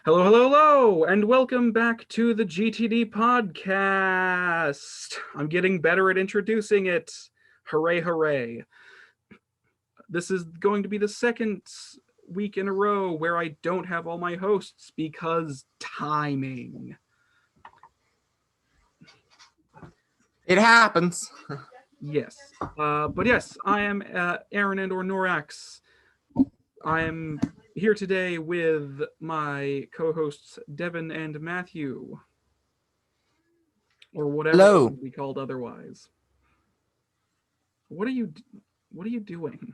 Hello, hello, hello, and welcome back to the GTD Podcast. I'm getting better at introducing it. Hooray, hooray. This is going to be the second week in a row where I don't have all my hosts because timing. It happens. Yes. But yes, I am Aaron and or Norax. I am here today with my co-hosts Devin and Matthew. Or whatever Hello. it would be called otherwise. What are you doing?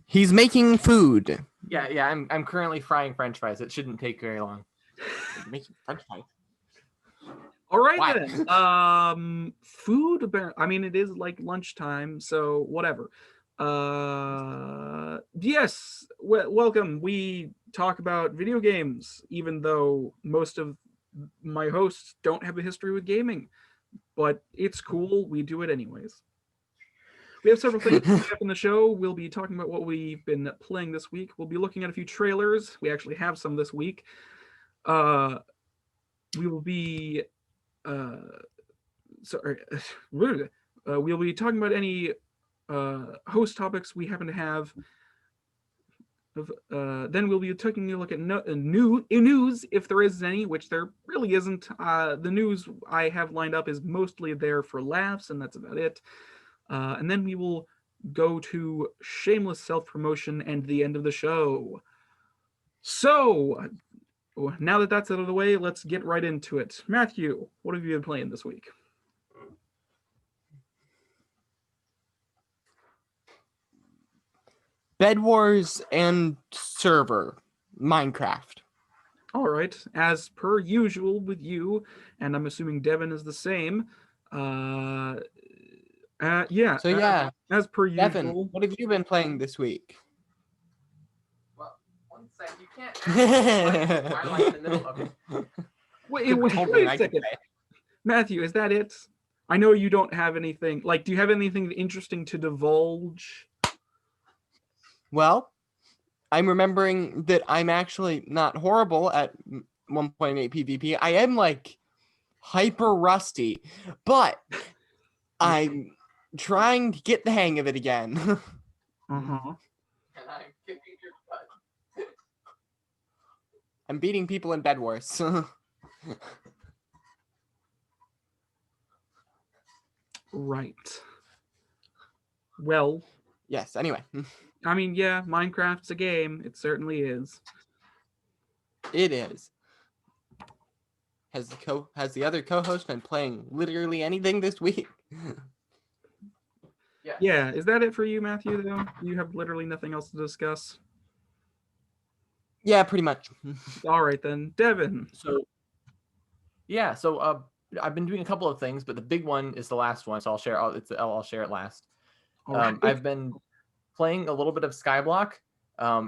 He's making food. Yeah. I'm currently frying French fries. It shouldn't take very long. Making French fries. All right Why? then. Food. I mean, it is like lunchtime, so whatever. Yes. Welcome. We talk about video games, even though most of my hosts don't have a history with gaming, but it's cool. We do it anyways. We have several things coming up in the show. We'll be talking about what we've been playing this week. We'll be looking at a few trailers. We actually have some this week. We will be we'll be talking about any host topics we happen to have. Then we'll be taking a look at news, if there is any, which there really isn't. The news I have lined up is mostly there for laughs, and that's about it. And then we will go to shameless self-promotion and the end of the show. So, now that that's out of the way, let's get right into it. Matthew, what have you been playing this week? Bed Wars and server. Minecraft. All right, as per usual with you, and I'm assuming Devin is the same. Yeah. So yeah, as per usual. Devin, what have you been playing this week? Well, one sec. You can't ask while I'm in the middle of it. Wait a second. Matthew, is that it? I know you don't have anything. Like, do you have anything interesting to divulge? Well, I'm remembering that I'm actually not horrible at 1.8 PvP. I am like hyper rusty, but I'm trying to get the hang of it again. Uh-huh. And I'm kicking your butt. I'm beating people in Bed Wars. Right. Well. Yes, anyway. I mean, yeah, Minecraft's a game. It certainly is. It is. Has the other co-host been playing literally anything this week? Yeah, is that it for you, Matthew, though? You have literally nothing else to discuss? Yeah, pretty much. All right, then. Devin. So I've been doing a couple of things, but the big one is the last one, so I'll share it last. Right. I've been playing a little bit of Skyblock.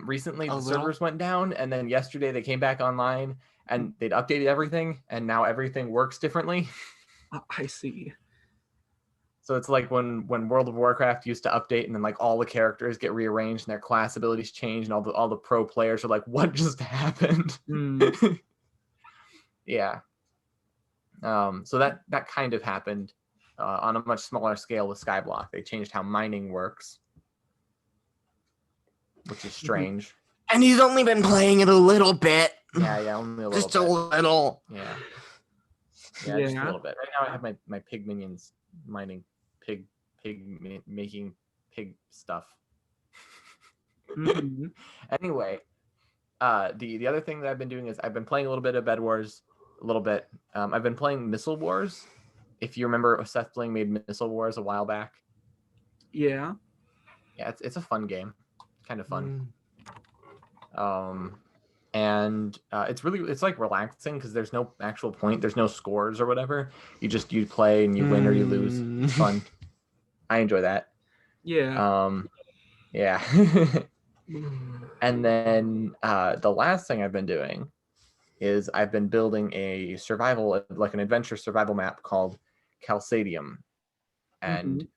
Recently the servers went down, and then yesterday they came back online and they'd updated everything, and now everything works differently. I see. So it's like when World of Warcraft used to update, and then like all the characters get rearranged and their class abilities change, and all the pro players are like, "What just happened?" Yeah. So that kind of happened on a much smaller scale with Skyblock. They changed how mining works, which is strange. And he's only been playing it a little bit. Yeah, only a little Just bit. a little. Yeah, just a little bit. Right now I have my pig minions mining making pig stuff. Mm-hmm. Anyway, the other thing that I've been doing is I've been playing a little bit of Bed Wars, a little bit. I've been playing Missile Wars. If you remember, Seth Bling made Missile Wars a while back. Yeah. Yeah, it's a fun game, kind of fun. And it's like relaxing because there's no actual point, there's no scores or whatever. You play and you win or you lose. It's fun. I enjoy that. Yeah. Yeah. And then the last thing I've been doing is I've been building a an adventure survival map called Calcadium. And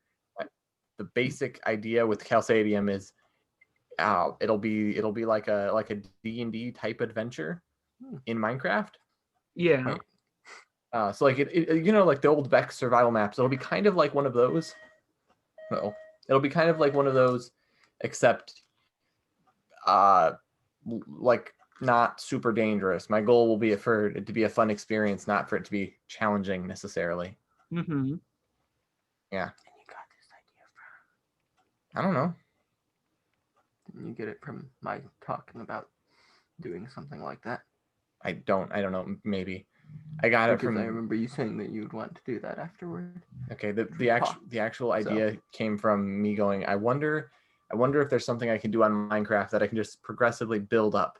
the basic idea with Calcadium is it'll be like a D&D type adventure, in Minecraft. Yeah. Right. So like like the old Vex survival maps, it'll be kind of like one of those. No, it'll be kind of like one of those, except like not super dangerous. My goal will be for it to be a fun experience, not for it to be challenging necessarily. Mm-hmm. Yeah. And you got this idea I don't know. from? You get it from my talking about doing something like that. I don't know. Maybe I got it Because from. I remember you saying that you would want to do that afterward. Okay, the actual idea came from me going, I wonder if there's something I can do on Minecraft that I can just progressively build up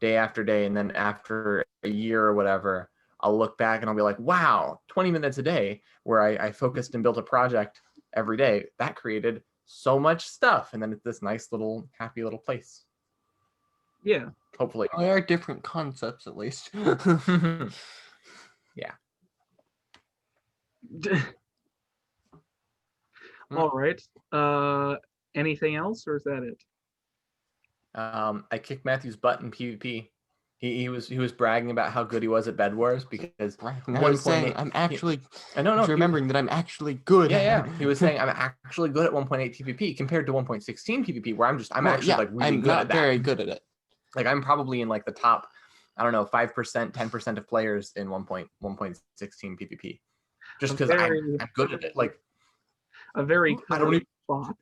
day after day, and then after a year or whatever, I'll look back and I'll be like, wow, 20 minutes a day where I focused and built a project every day, that created so much stuff, and then it's this nice little happy little place. Yeah. Hopefully. They are different concepts, at least. Yeah. All right. Anything else, or is that it? I kicked Matthew's butt in PvP. He was bragging about how good he was at Bed Wars because I was saying I'm actually. I don't know. Remembering that I'm actually good. Yeah. He was saying I'm actually good at 1.8 PvP compared to 1.16 PvP, where I'm actually like really I'm good not at that. very good at it. Like I'm probably in like the top, I don't know, 5%, 10% of players in 1.16 PvP, just because I'm good at it. Like a very I don't even spot.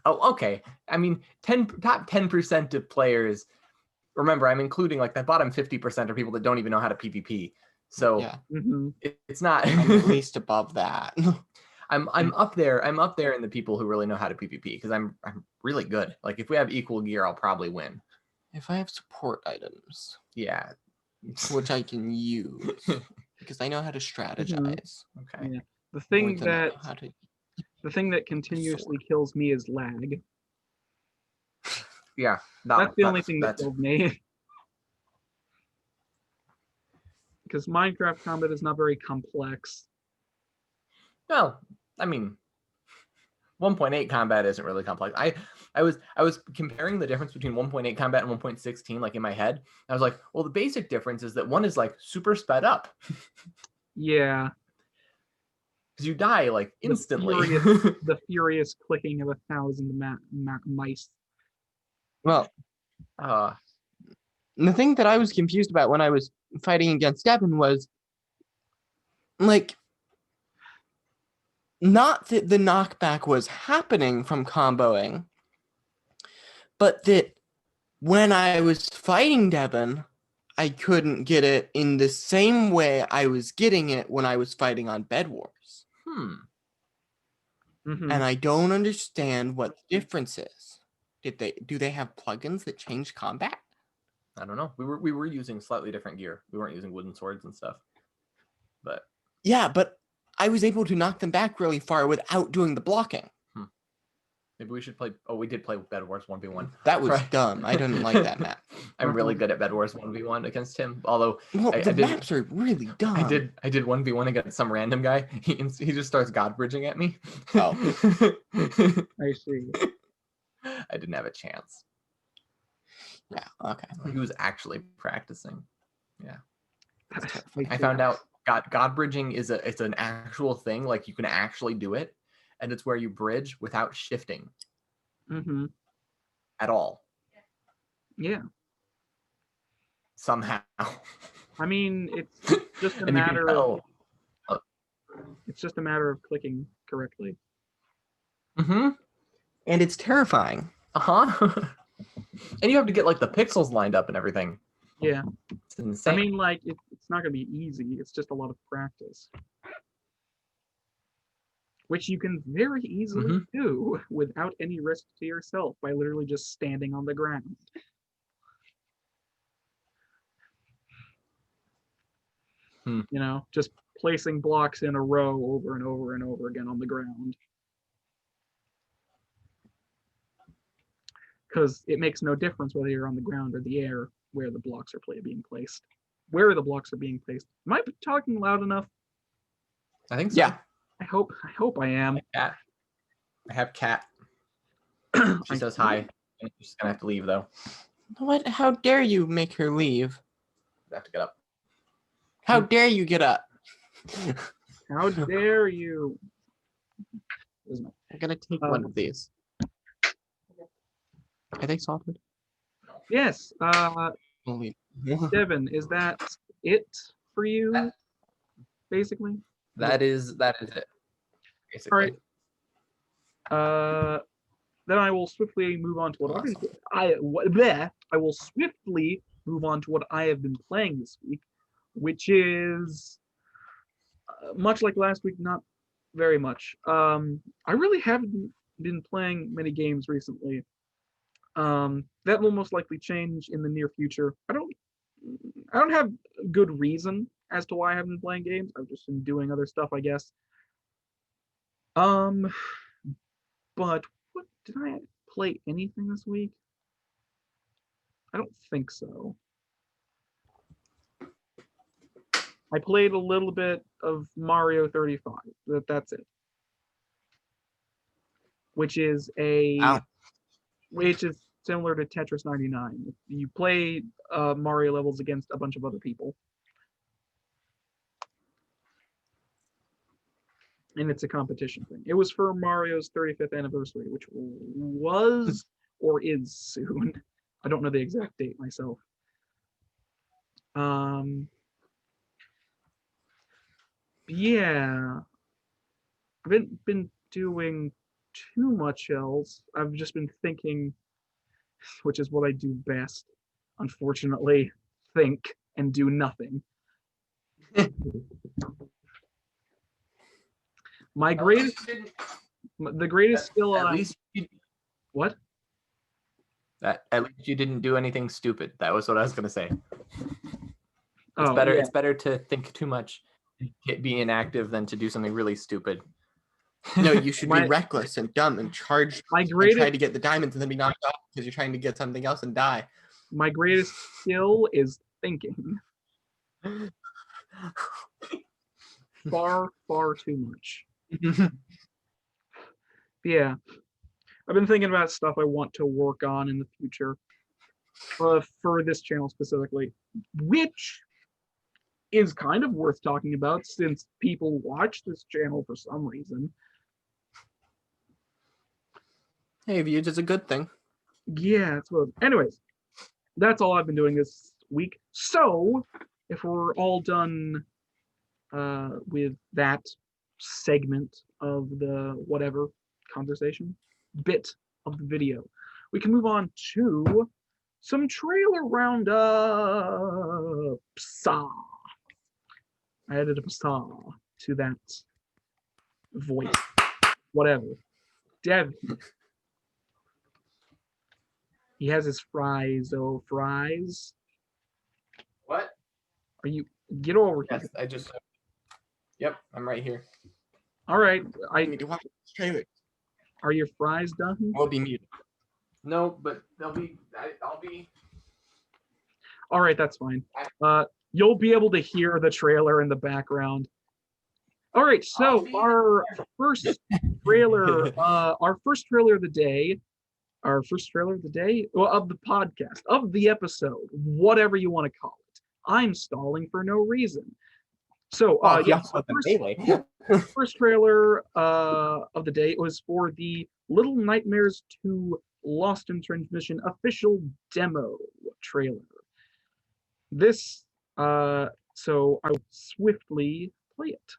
Oh, okay. I mean, top 10% of players. Remember, I'm including like the bottom 50% are people that don't even know how to PvP. So Yeah. Mm-hmm. it's not. I'm at least above that. I'm up there. I'm up there in the people who really know how to PvP because I'm really good. Like if we have equal gear, I'll probably win. If I have support items, Yeah. which I can use because I know how to strategize. Okay. Yeah. The more thing than I that know how to. the thing that continuously kills me is lag. Yeah. That's the only thing that kills me. Because Minecraft combat is not very complex. Well, I mean, 1.8 combat isn't really complex. I was comparing the difference between 1.8 combat and 1.16 like in my head. I was like, well, the basic difference is that one is like super sped up. Yeah. Because you die like instantly. The furious clicking of 1,000 mice. Well, the thing that I was confused about when I was fighting against Devin was like not that the knockback was happening from comboing, but that when I was fighting Devin, I couldn't get it in the same way I was getting it when I was fighting on Bed Wars. Mm-hmm. And I don't understand what the difference is. Do they have plugins that change combat? I don't know. We were using slightly different gear. We weren't using wooden swords and stuff. But yeah, but I was able to knock them back really far without doing the blocking. Maybe we should play. Oh, we did play Bed Wars 1v1. That was dumb. I didn't like that map. I'm really good at Bed Wars 1v1 against him. Although the maps are really dumb. I did 1v1 against some random guy. He just starts god bridging at me. Oh. I see. I didn't have a chance. Yeah. Okay. He was actually practicing. Yeah. I I found out God bridging is it's an actual thing. Like you can actually do it, and it's where you bridge without shifting at all. Yeah. Somehow. I mean, it's just a matter of it's just a matter of clicking correctly. And it's terrifying. And you have to get like the pixels lined up and everything. Yeah. It's insane. I mean, like it's not gonna be easy. It's just a lot of practice, which you can very easily do without any risk to yourself by literally just standing on the ground. You know, just placing blocks in a row over and over and over again on the ground. Because it makes no difference whether you're on the ground or the air where the blocks are being placed. Where the blocks are being placed. Am I talking loud enough? I think so. Yeah. I hope I am. Cat. I have Cat. She says hi. She's gonna have to leave though. What? How dare you make her leave? have to get up. How dare you get up? How dare you? I'm gonna take one of these. Are they salted? Yes. Holy. Devin, is that it for you? Basically. That is it. Basically. All right. Then I will swiftly move on to what I will swiftly move on to what I have been playing this week, which is much like last week, not very much. I really haven't been playing many games recently. That will most likely change in the near future. I don't have a good reason as to why I haven't been playing games. I've just been doing other stuff, I guess. But what did I play anything this week? I don't think so. I played a little bit of Mario 35. That's it. Which is similar to Tetris 99. You play Mario levels against a bunch of other people. And it's a competition thing. It was for Mario's 35th anniversary, which was or is soon. I don't know the exact date myself. Yeah. I haven't been doing too much else. I've just been thinking, which is what I do best, unfortunately. Think and do nothing. The greatest skill At least what? At least you didn't do anything stupid. That was what I was gonna say. It's better. Yeah. It's better to think too much, be inactive, than to do something really stupid. No, you should be reckless and dumb and charge and try to get the diamonds and then be knocked off because you're trying to get something else and die. My greatest skill is thinking. Far, far too much. Yeah. I've been thinking about stuff I want to work on in the future. For this channel specifically, which is kind of worth talking about since people watch this channel for some reason. Hey, views is a good thing. Yeah, anyways, that's all I've been doing this week. So, if we're all done with that segment of the whatever conversation bit of the video, we can move on to some trailer roundups. I added a psa to that voice. Whatever. Devin. He has his fries, fries. What? Are you get over here? Yes, Yep, I'm right here. All right. I need to watch this trailer. Are your fries done? I'll be muted. No, but I'll be. All right, that's fine. You'll be able to hear the trailer in the background. All right, so our first trailer of the day. Our first trailer of the day, well, of the podcast, of the episode, whatever you want to call it. I'm stalling for no reason. So, first trailer of the day was for the Little Nightmares 2 Lost in Transmission official demo trailer. This, so I will swiftly play it.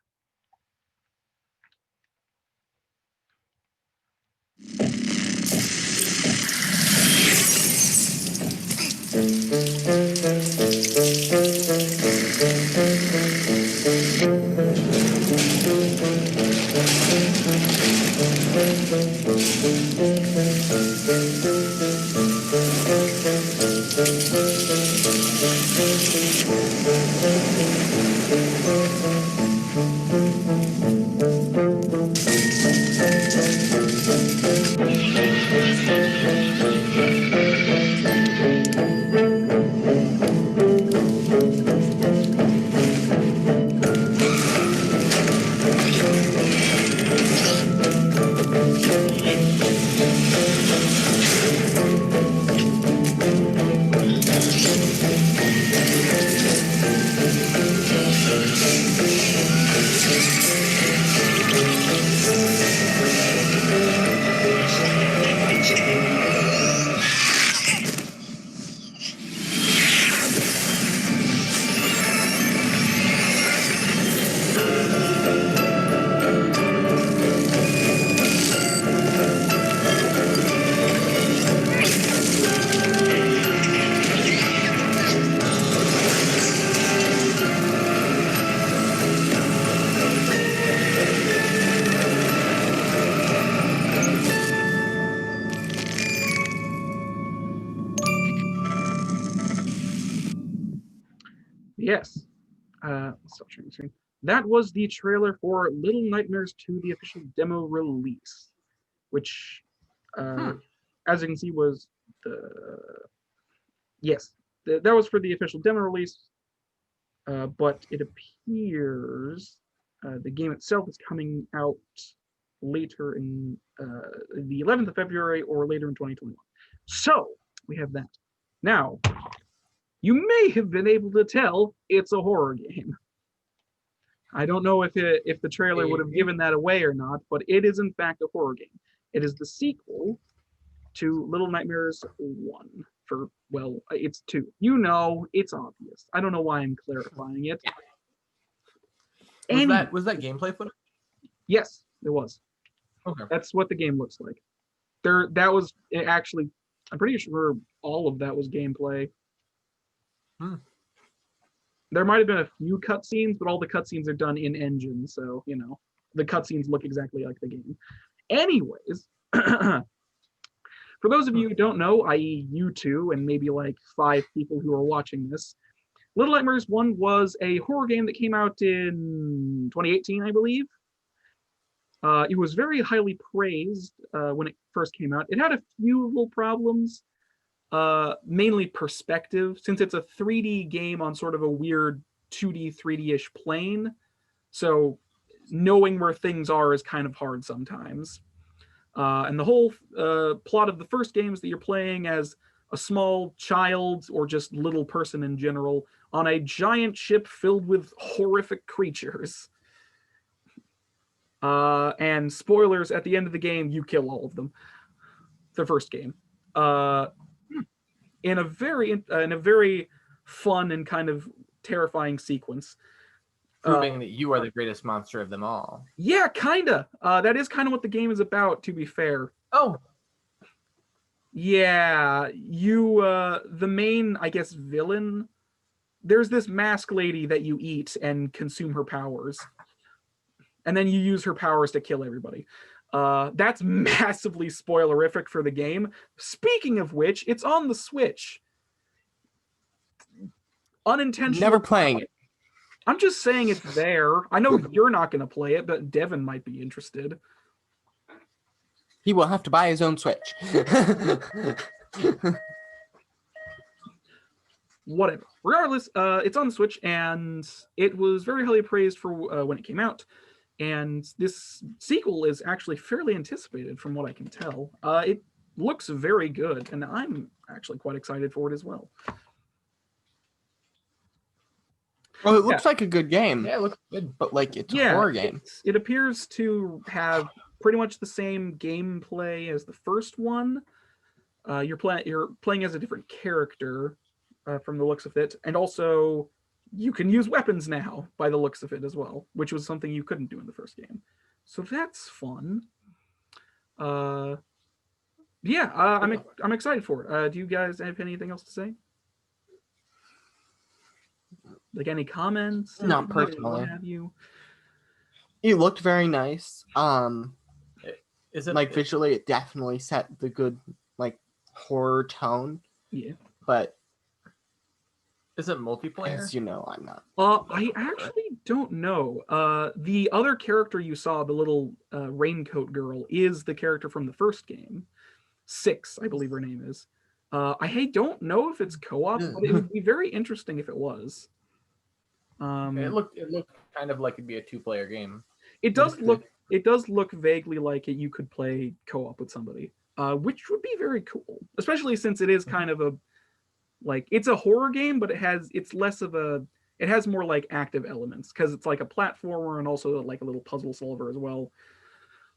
Yes. Stop sharing screen. That was the trailer for Little Nightmares 2, the official demo release, which, as you can see, was that was for the official demo release. But it appears the game itself is coming out later in the 11th of February or later in 2021. So we have that. Now, you may have been able to tell it's a horror game. I don't know if the trailer would have given that away or not, but it is in fact a horror game. It is the sequel to Little Nightmares 1. It's 2. You know, it's obvious. I don't know why I'm clarifying it. Was that gameplay footage? Yes, it was. Okay. That's what the game looks like. That was actually, I'm pretty sure all of that was gameplay. There might have been a few cutscenes, but all the cutscenes are done in engine, so the cutscenes look exactly like the game. Anyways, for those of you who don't know, i.e. you two and maybe like 5 people who are watching this, Little Nightmares 1 was a horror game that came out in 2018, I believe. It was very highly praised when it first came out. It had a few little problems, mainly perspective, since it's a 3D game on sort of a weird 2D, 3D-ish plane. So knowing where things are is kind of hard sometimes. And the whole plot of the first game is that you're playing as a small child or just little person in general on a giant ship filled with horrific creatures. And spoilers, at the end of the game, you kill all of them. The first game. In a very fun and kind of terrifying sequence. Proving that you are the greatest monster of them all. Yeah, kinda. That is kind of what the game is about, to be fair. Oh. Yeah, the main, I guess, villain, there's this mask lady that you eat and consume her powers. And then you use her powers to kill everybody. That's massively spoilerific for the game. Speaking of which, it's on the Switch. Unintentional. Never playing it. I'm just saying it's there. I know you're not going to play it, but Devin might be interested. He will have to buy his own Switch. Whatever. Regardless, it's on the Switch, and it was very highly praised for when it came out. And this sequel is actually fairly anticipated from what I can tell. It looks very good, and I'm actually quite excited for it as well. Well, it looks like a good game. Yeah, it looks good. But like it's a horror game. It appears to have pretty much the same gameplay as the first one. You're playing as a different character from the looks of it, and also you can use weapons now by the looks of it as well, which was something you couldn't do in the first game. So that's fun. I'm excited for it. Do you guys have anything else to say? Like any comments? Not personally. What have you? It looked very nice. Is it like visually? It definitely set the good like horror tone. Yeah. But is it multiplayer? As you know, I'm not. I actually don't know. The other character you saw, the little raincoat girl, is the character from the first game. 6, I believe her name is. I don't know if it's co-op, but it would be very interesting if it was. It looked kind of like it'd be a 2-player game. It does look vaguely like it. You could play co-op with somebody, which would be very cool, especially since it is kind of it's a horror game, but it has more like active elements because it's like a platformer and also like a little puzzle solver as well.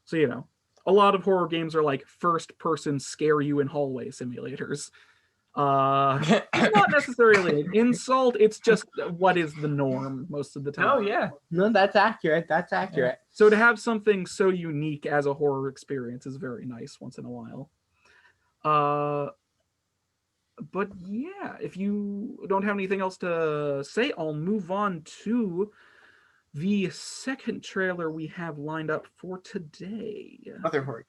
So a lot of horror games are like first-person scare you in hallway simulators. It's not necessarily an insult. It's just what is the norm most of the time. Oh yeah, no, that's accurate. So to have something so unique as a horror experience is very nice once in a while. But yeah, if you don't have anything else to say, I'll move on to the second trailer we have lined up for today. Another horror.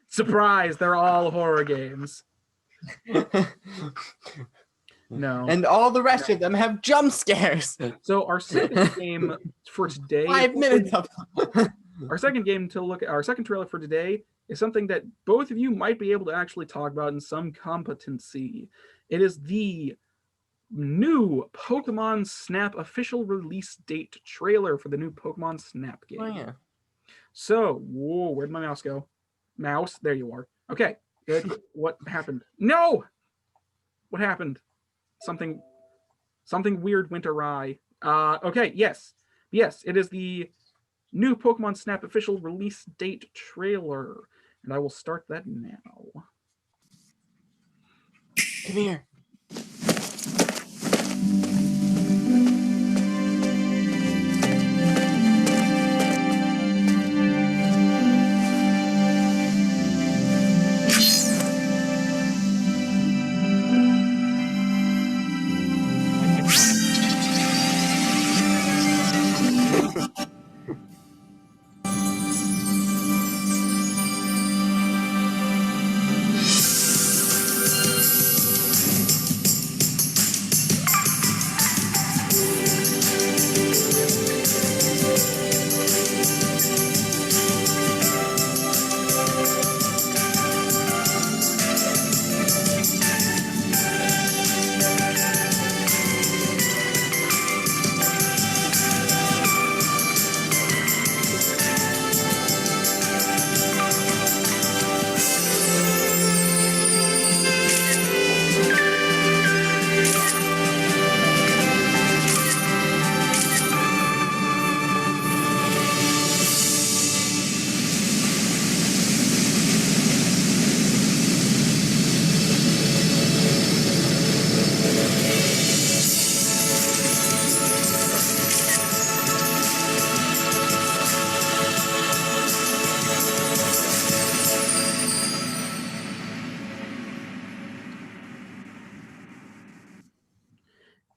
Surprise, they're all horror games. No. And all the rest of them have jump scares. So our second game for today, 5 minutes of our second game to look at, our second trailer for today is something that both of you might be able to actually talk about in some competency. It is the new Pokemon Snap official release date trailer for the new Pokemon Snap game. Oh, yeah. So, whoa, where'd my mouse go? Mouse, there you are. Okay, good. What happened? No! What happened? Something weird went awry. Okay, yes, it is the new Pokemon Snap official release date trailer, and I will start that now. Come here.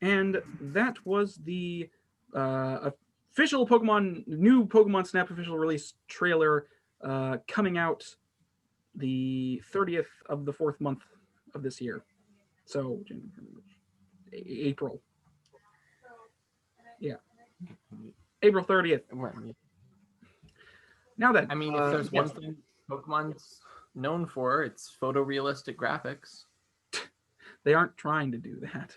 And that was the official new Pokemon Snap official release trailer coming out the 30th of the 4th month of this year. So, April. Yeah. April 30th. Now then. I mean, if there's one thing Pokemon's known for, it's photorealistic graphics. They aren't trying to do that.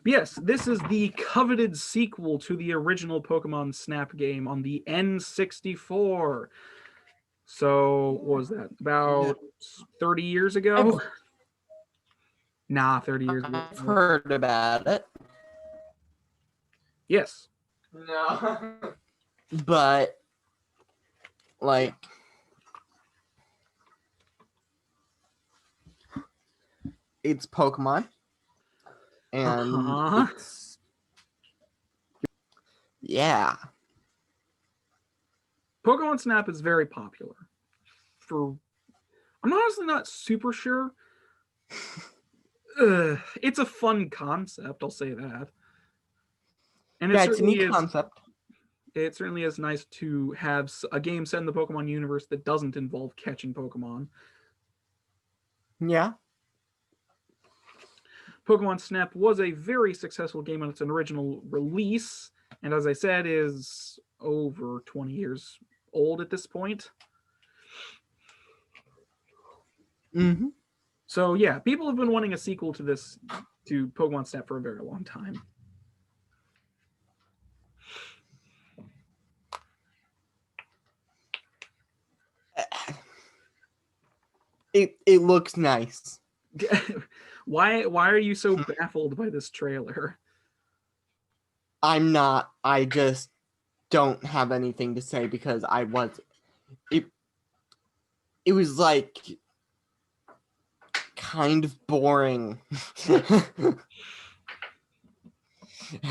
But yes, this is the coveted sequel to the original Pokemon Snap game on the N64. So, what was that? About 30 years ago? Nah, 30 years ago. I've heard about it. Yes. No. But, like, it's Pokemon. And it's, yeah. Pokemon Snap is very popular. I'm honestly not super sure. It's a fun concept, I'll say that. And it's a neat concept. It certainly is nice to have a game set in the Pokemon universe that doesn't involve catching Pokemon. Yeah. Pokemon Snap was a very successful game on its original release, and as I said, is over 20 years old at this point. Mm-hmm. So yeah, people have been wanting a sequel to Pokemon Snap for a very long time. It looks nice. Why are you so baffled by this trailer? I'm not. I just don't have anything to say because it was like kind of boring.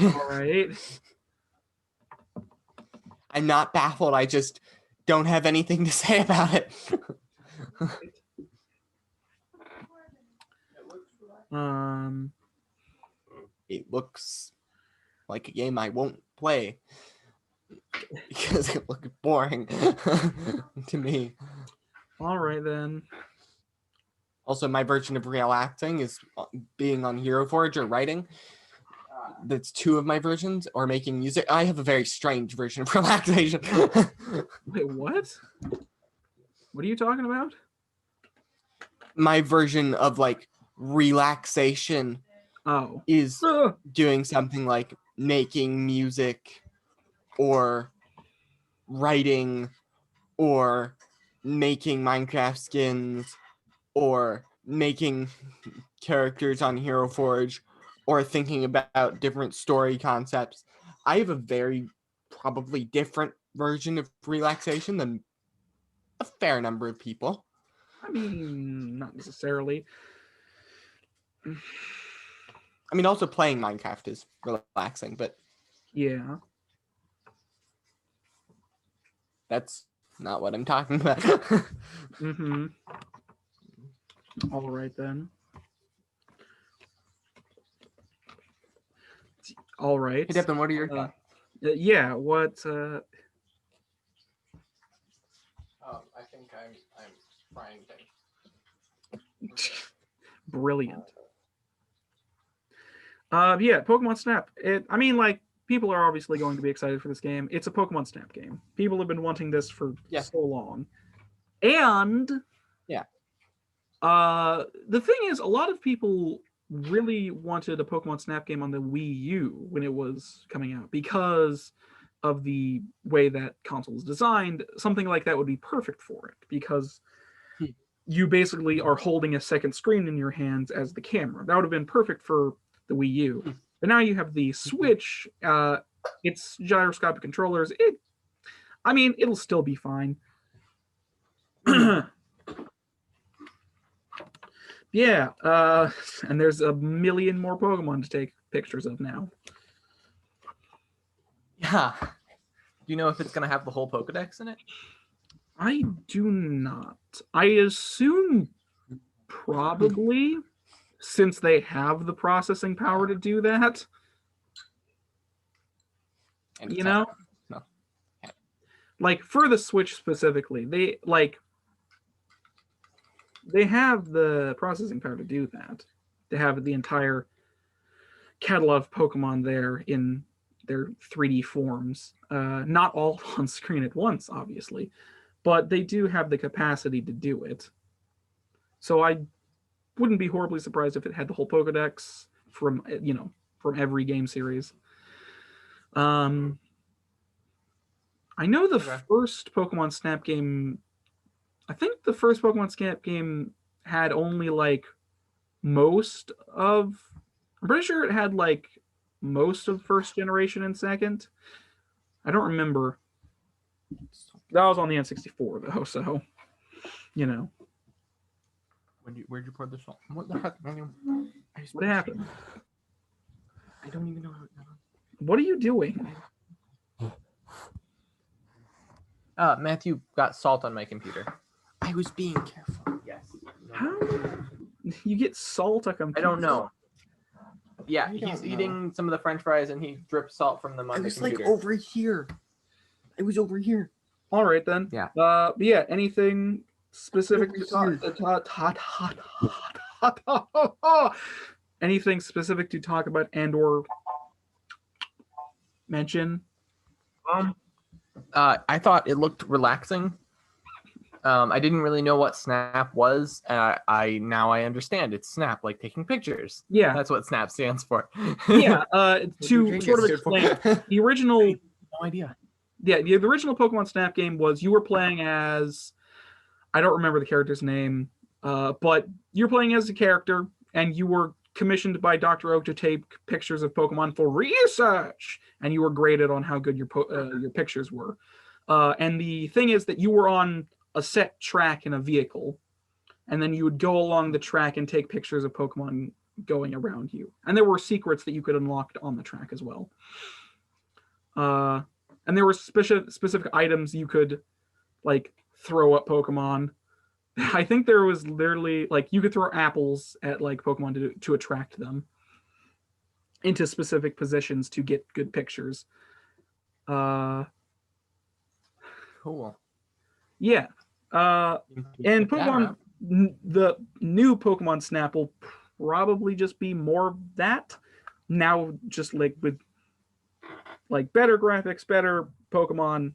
All right. I'm not baffled. I just don't have anything to say about it. It looks like a game I won't play because it looks boring to me. All right then. Also, my version of relaxing is being on Hero Forge or writing. That's two of my versions, or making music. I have a very strange version of relaxation. Wait, what? What are you talking about? My version of like relaxation Oh. is doing something like making music or writing or making Minecraft skins or making characters on Hero Forge or thinking about different story concepts. I have a very probably different version of relaxation than a fair number of people. I mean, not necessarily. I mean, also playing Minecraft is relaxing, but Yeah. that's not what I'm talking about. Mm-hmm. All right, then. All right. Hey, Devin, what are your Yeah, what... I think I'm frying things. Brilliant. Yeah, Pokemon Snap. I mean, like, people are obviously going to be excited for this game. It's a Pokemon Snap game. People have been wanting this for so long. And yeah. The thing is, a lot of people really wanted a Pokemon Snap game on the Wii U when it was coming out because of the way that console is designed. Something like that would be perfect for it because you basically are holding a second screen in your hands as the camera. That would have been perfect for the Wii U. But now you have the Switch. It's gyroscopic controllers. It'll still be fine. Yeah, and there's a million more Pokemon to take pictures of now. Yeah. Do you know if it's going to have the whole Pokedex in it? I do not. I assume probably, since they have the processing power to do that. And You know? No. Like, for the Switch specifically, they have the processing power to do that. They have the entire catalog of Pokemon there in their 3D forms. Not all on screen at once, obviously, but they do have the capacity to do it. So I wouldn't be horribly surprised if it had the whole Pokedex from every game series. I know the first Pokemon Snap game. I think the first Pokemon Snap game had only like most of. I'm pretty sure it had like most of first generation and second. I don't remember. That was on the N64 though, so you know. Where'd you pour this on? What the heck? What happened? I don't even know how it got on. What are you doing? Matthew got salt on my computer. I was being careful. Yes. How you get salt on computer? I don't know. Yeah, I he's don't know. eating some of the French fries and he dripped salt from them on I the was computer. like over here. I was over here. All right then. Yeah. But yeah. Anything specific to talk? Anything specific to talk about and/or mention? I thought it looked relaxing. I didn't really know what Snap was. I understand. It's Snap, like taking pictures. Yeah. That's what Snap stands for. Yeah. To sort of explain, the original. No idea. Yeah, the original Pokemon Snap game was you were playing as, I don't remember the character's name, but you're playing as a character and you were commissioned by Dr. Oak to take pictures of Pokemon for research, and you were graded on how good your pictures were. And the thing is that you were on a set track in a vehicle, and then you would go along the track and take pictures of Pokemon going around you. And there were secrets that you could unlock on the track as well. And there were specific items you could like throw at Pokemon. I think there was literally like you could throw apples at like Pokemon to attract them into specific positions to get good pictures. Cool. Yeah. And Pokemon the new Pokemon Snap will probably just be more of that. Now, just like with like better graphics, better Pokemon.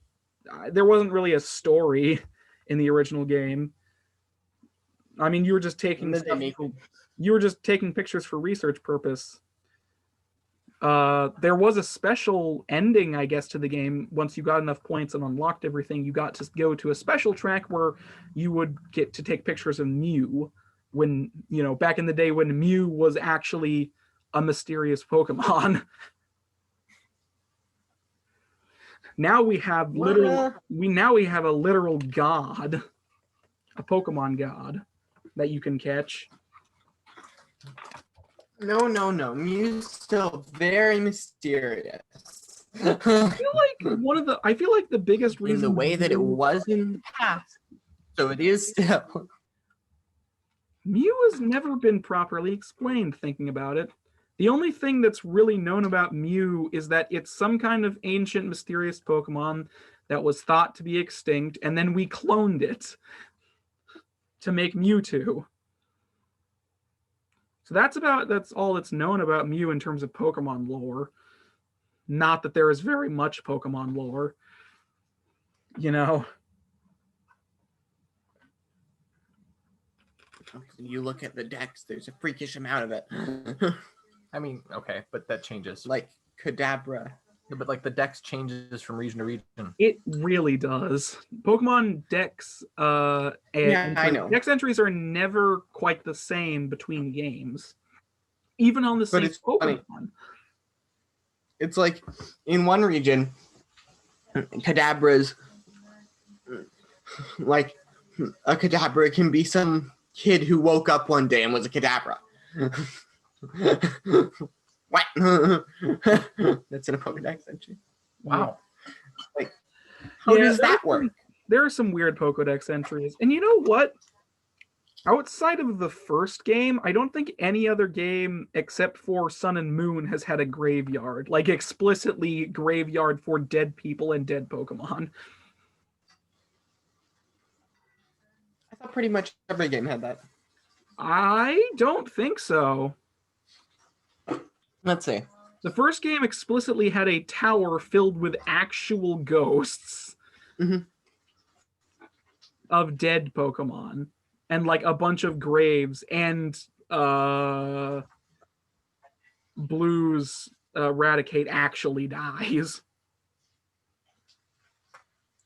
There wasn't really a story in the original game. I mean, you were just taking pictures for research purpose. There was a special ending, I guess, to the game. Once you got enough points and unlocked everything, you got to go to a special track where you would get to take pictures of Mew when, back in the day when Mew was actually a mysterious Pokemon. Now we have a literal god, a Pokemon god that you can catch. No. Mew's still very mysterious. I feel like the biggest reason in the way that it was in the past, so it is still. Mew has never been properly explained, thinking about it. The only thing that's really known about Mew is that it's some kind of ancient, mysterious Pokemon that was thought to be extinct, and then we cloned it to make Mewtwo. So that's all that's known about Mew in terms of Pokemon lore. Not that there is very much Pokemon lore. You look at the dex, there's a freakish amount of it. I mean, okay, but that changes. Like Kadabra. Yeah, but like the dex changes from region to region. It really does. Pokemon Dex I know. Dex entries are never quite the same between games. Even on the same Pokemon. Funny. It's like in one region, Kadabra's like a Kadabra can be some kid who woke up one day and was a Kadabra. What? That's in a Pokedex entry. Wow. Like, how does that work? There are some weird Pokedex entries. And you know what? Outside of the first game, I don't think any other game except for Sun and Moon has had a graveyard. Like, explicitly graveyard for dead people and dead Pokemon. I thought pretty much every game had that. I don't think so. Let's see. The first game explicitly had a tower filled with actual ghosts of dead Pokemon and like a bunch of graves, and Blue's Raticate actually dies.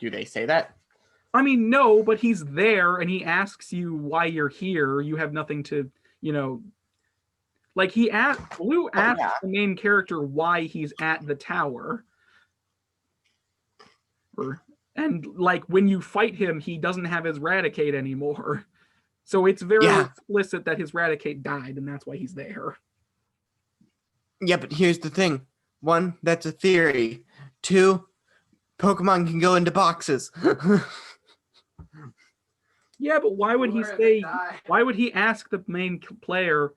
Do they say that? I mean, no, but he's there and he asks you why you're here. You have nothing to, like Blue asks the main character why he's at the tower. And like when you fight him, he doesn't have his Raticate anymore. So it's very explicit that his Raticate died and that's why he's there. Yeah, but here's the thing. One, that's a theory. Two, Pokemon can go into boxes. Yeah, but why would he ask the main player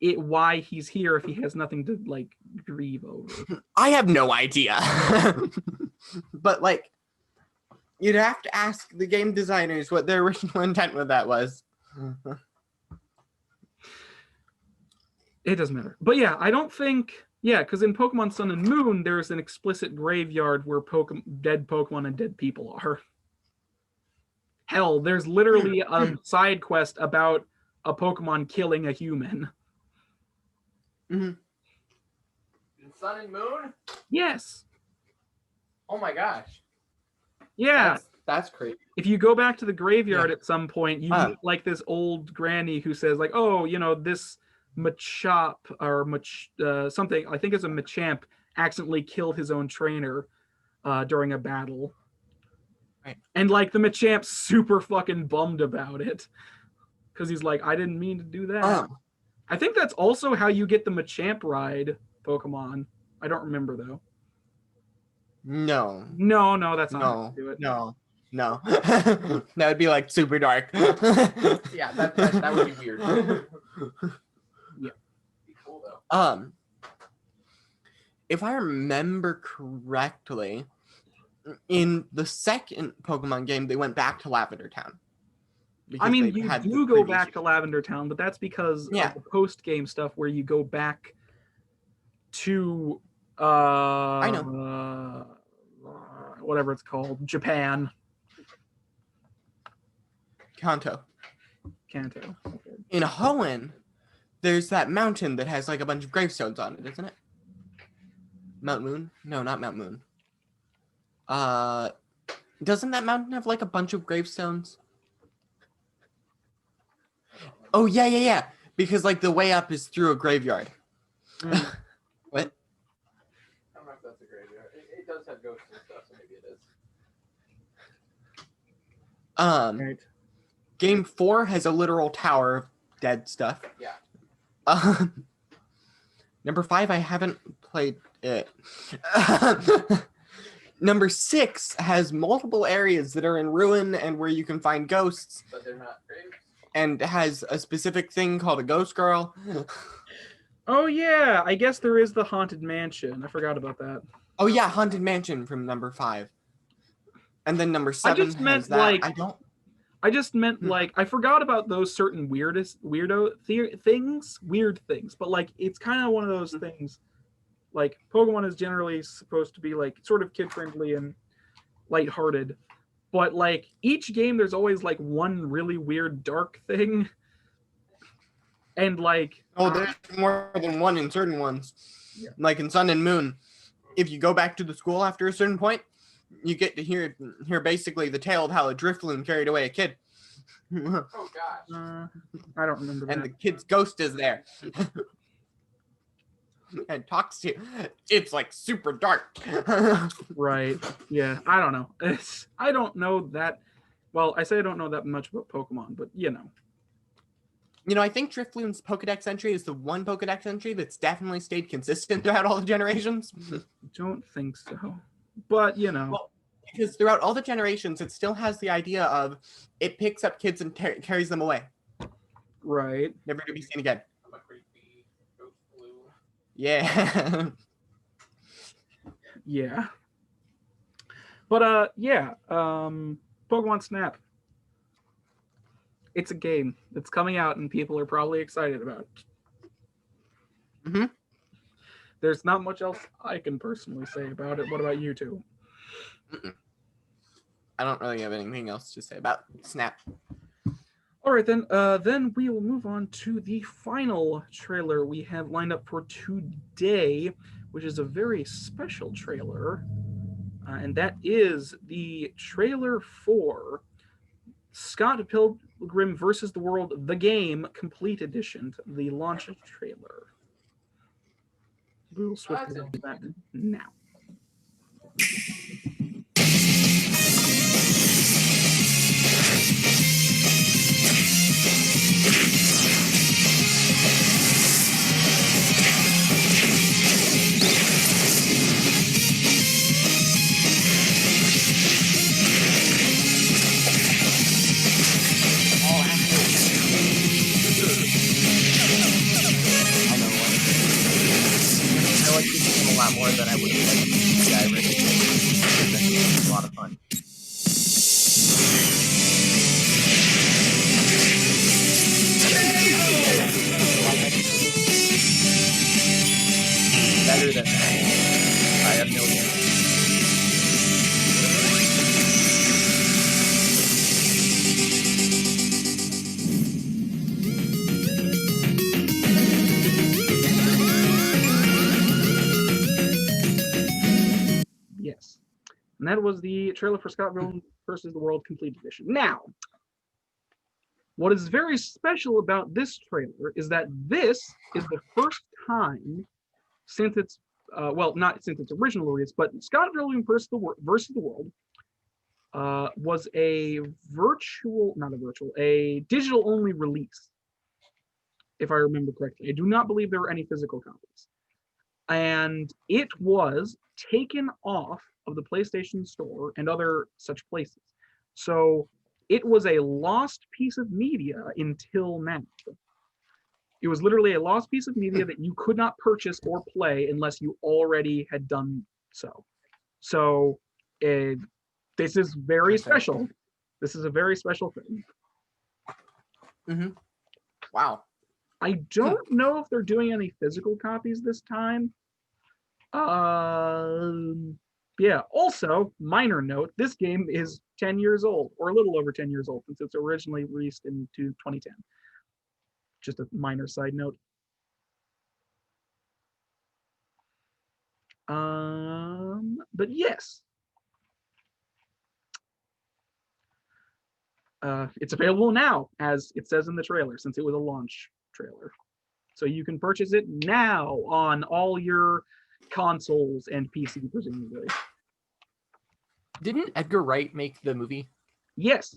why he's here if he has nothing to like grieve over? I have no idea. But like, you'd have to ask the game designers what their original intent with that was. It doesn't matter. But yeah, I don't think... Yeah, because in Pokemon Sun and Moon, there's an explicit graveyard where dead Pokemon and dead people are. Hell, there's literally a side quest about a Pokemon killing a human. In Sun and Moon? Yes. Oh my gosh. Yeah. That's crazy. If you go back to the graveyard at some point, you meet like this old granny who says like, oh, this Machop or something, I think it's a Machamp, accidentally killed his own trainer during a battle. Right. And like the Machamp's super fucking bummed about it. Because he's like, I didn't mean to do that. I think that's also how you get the Machamp ride Pokemon. I don't remember though. No, that's not how you do it. No. That would be like super dark. Yeah, that would be weird. Yeah. Be cool though. If I remember correctly, in the second Pokemon game, they went back to Lavender Town. I because mean, they've you had the do go previous back to Lavender Town, but that's because Yeah. of the post-game stuff where you go back to I know. whatever it's called, Japan. Kanto. Kanto. In Hoenn, there's that mountain that has like a bunch of gravestones on it, isn't it? Mount Moon? No, not Mount Moon. Doesn't that mountain have like a bunch of gravestones? Oh yeah. Because like the way up is through a graveyard. Mm. What? I don't know if that's a graveyard. It does have ghosts and stuff, so maybe it is. Right. Game 4 has a literal tower of dead stuff. Yeah. Number 5, I haven't played it. Number 6 has multiple areas that are in ruin and where you can find ghosts, But they're not graves. and has a specific thing called a ghost girl. Oh yeah, I guess there is the Haunted Mansion. I forgot about that. Oh yeah, Haunted Mansion from number 5. And then number 7 just has meant, that. like- I just meant I forgot about those certain weird things, but like it's kind of one of those things. Like Pokemon is generally supposed to be like sort of kid friendly and lighthearted, but like each game there's always like one really weird dark thing, and like There's more than one in certain ones. Yeah. Like in Sun and Moon, if you go back to the school after a certain point, you get to hear basically the tale of how a Drifloon carried away a kid. Oh gosh. I don't remember that. And the kid's ghost is there. And talks to you. It's like super dark. Right. Yeah. I don't know. I don't know that. Well, I say I don't know that much about Pokemon, but you know. You know, I think Drifloon's Pokedex entry is the one Pokedex entry that's definitely stayed consistent throughout all the generations. Don't think so. But you know. Well, because throughout all the generations, it still has the idea of it picks up kids and carries them away. Right. Never to be seen again. I'm a creepy ghost blue. Yeah. Yeah. But yeah. Pokemon Snap. It's a game that's coming out and people are probably excited about it. Mhm. There's not much else I can personally say about it. What about you two? I don't really have anything else to say about Snap. All right, then. Then we will move on to the final trailer we have lined up for today, which is a very special trailer, and that is the trailer for Scott Pilgrim vs. the World: The Game Complete Edition, the launch trailer. We will swiftly go to that now. I like this game a lot more than I would have liked the guy originally. It's a lot of fun. Better than that. I have no idea. Yes. And that was the trailer for Scott Pilgrim vs. the World Complete Edition. Now, what is very special about this trailer is that this is the first time since its, well, not since its original release, but Scott Pilgrim vs. the World was a digital only release, if I remember correctly. I do not believe there were any physical copies. And it was taken off of the PlayStation Store and other such places. So it was a lost piece of media until now. It was literally a lost piece of media that you could not purchase or play unless you already had done so. So this is very special. This is a very special thing. Wow. I don't know if they're doing any physical copies this time. Yeah. Also, minor note: this game is 10 years old, or a little over 10 years old, since it's originally released in 2010. Just a minor side note. But yes, it's available now, as it says in the trailer, since it was a launch trailer. So you can purchase it now on all your consoles and PC, presumably. Didn't Edgar Wright make the movie? Yes.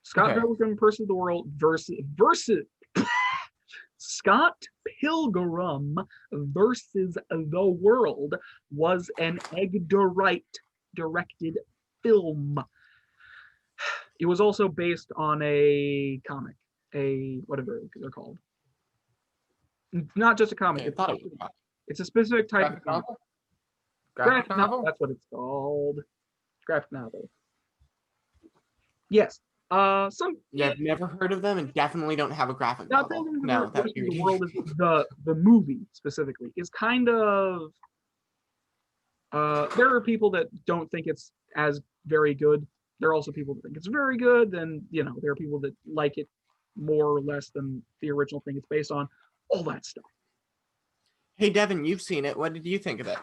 Scott Okay. Pilgrim versus the World versus Scott Pilgrim versus the World was an Edgar Wright directed film. It was also based on a comic, a whatever they're called. Not just a comic. I thought it was It's a specific type graphic of comic. novel. Graphic novel. That's what it's called. Graphic novel. Yes. Some. Yeah, I've never heard of them, and definitely don't have a graphic Scott novel. Pilgrim No, versus that's the World is the movie specifically is kind of. There are people that don't think it's as very good. There are also people that think it's very good. Then there are people that like it more or less than the original thing it's based on. All that stuff. Hey, Devin, you've seen it. What did you think of it?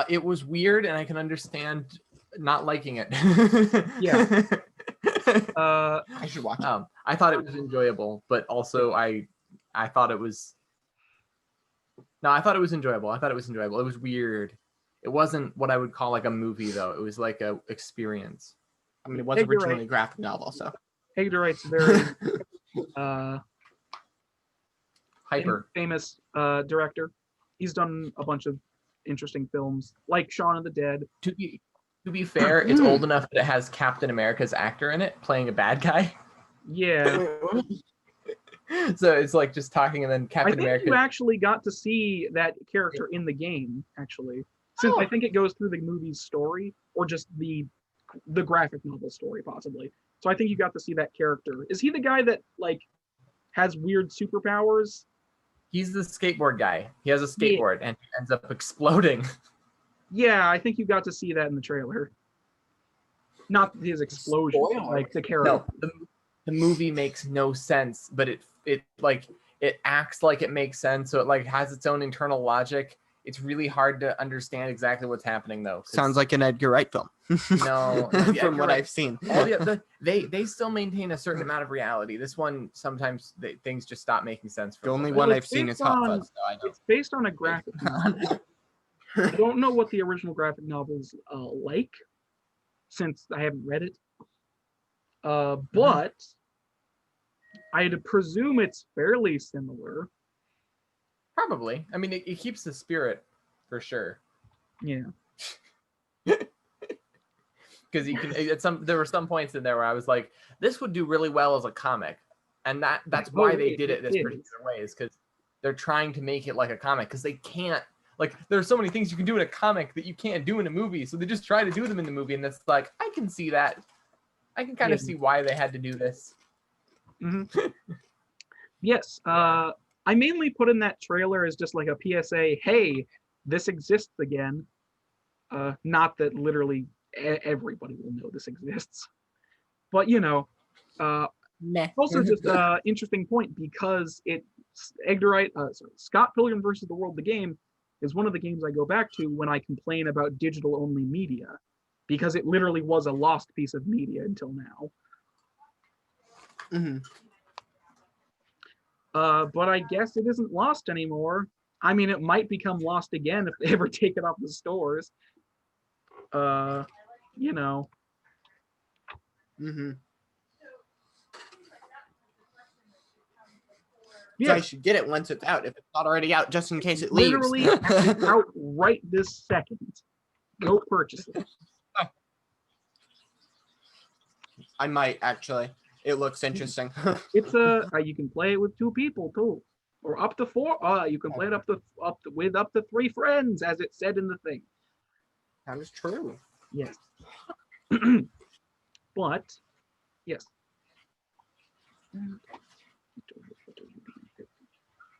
It was weird, and I can understand not liking it. Yeah. I should watch it. I thought it was enjoyable, but also I thought it was. No, I thought it was enjoyable. It was weird. It wasn't what I would call like a movie, though. It was like a experience. I mean, it was originally a graphic novel, so. Edgar Wright's very Hyper. famous director. He's done a bunch of interesting films, like Shaun of the Dead. To be fair, it's old enough that it has Captain America's actor in it playing a bad guy. Yeah. So it's like just talking, and then Captain America. You actually got to see that character in the game, actually. Since I think it goes through the movie's story, or just the graphic novel story, possibly. So I think you got to see that character. Is he the guy that has weird superpowers? He's the skateboard guy. He has a skateboard and he ends up exploding. Yeah, I think you got to see that in the trailer. Not his explosion, like the character. No, the movie makes no sense, but it acts like it makes sense, so it has its own internal logic. It's really hard to understand exactly what's happening, though. Sounds like an Edgar Wright film. No, from what I've seen. They still maintain a certain amount of reality. This one, sometimes things just stop making sense. The only one I've seen is Hot Fuzz. It's based on a graphic novel. I don't know what the original graphic novel's like, since I haven't read it. But I'd presume it's fairly similar. Probably. I mean, it keeps the spirit for sure. Yeah. Because there were some points in there where I was like, this would do really well as a comic, and that's why they did it this particular way, is because they're trying to make it like a comic, because they can't. There's so many things you can do in a comic that you can't do in a movie, so they just try to do them in the movie, and it's like, I can see that. I can kind of see why they had to do this. Mm-hmm. Yes. I mainly put in that trailer as just like a PSA, hey, this exists again. Not that literally everybody will know this exists. But, also just an interesting point, because Scott Pilgrim versus the World, the game, is one of the games I go back to when I complain about digital-only media, because it literally was a lost piece of media until now. Mm-hmm. But I guess it isn't lost anymore. I mean, it might become lost again if they ever take it off the stores. Mm-hmm. Yeah. So I should get it once it's out, if it's not already out, just in case it leaves. Literally, it's out right this second. Go purchase it. I might, actually. It looks interesting. It's you can play it with 2 people too, or up to 4. You can play it with up to 3 friends, as it said in the thing. That is true. Yes. But yes.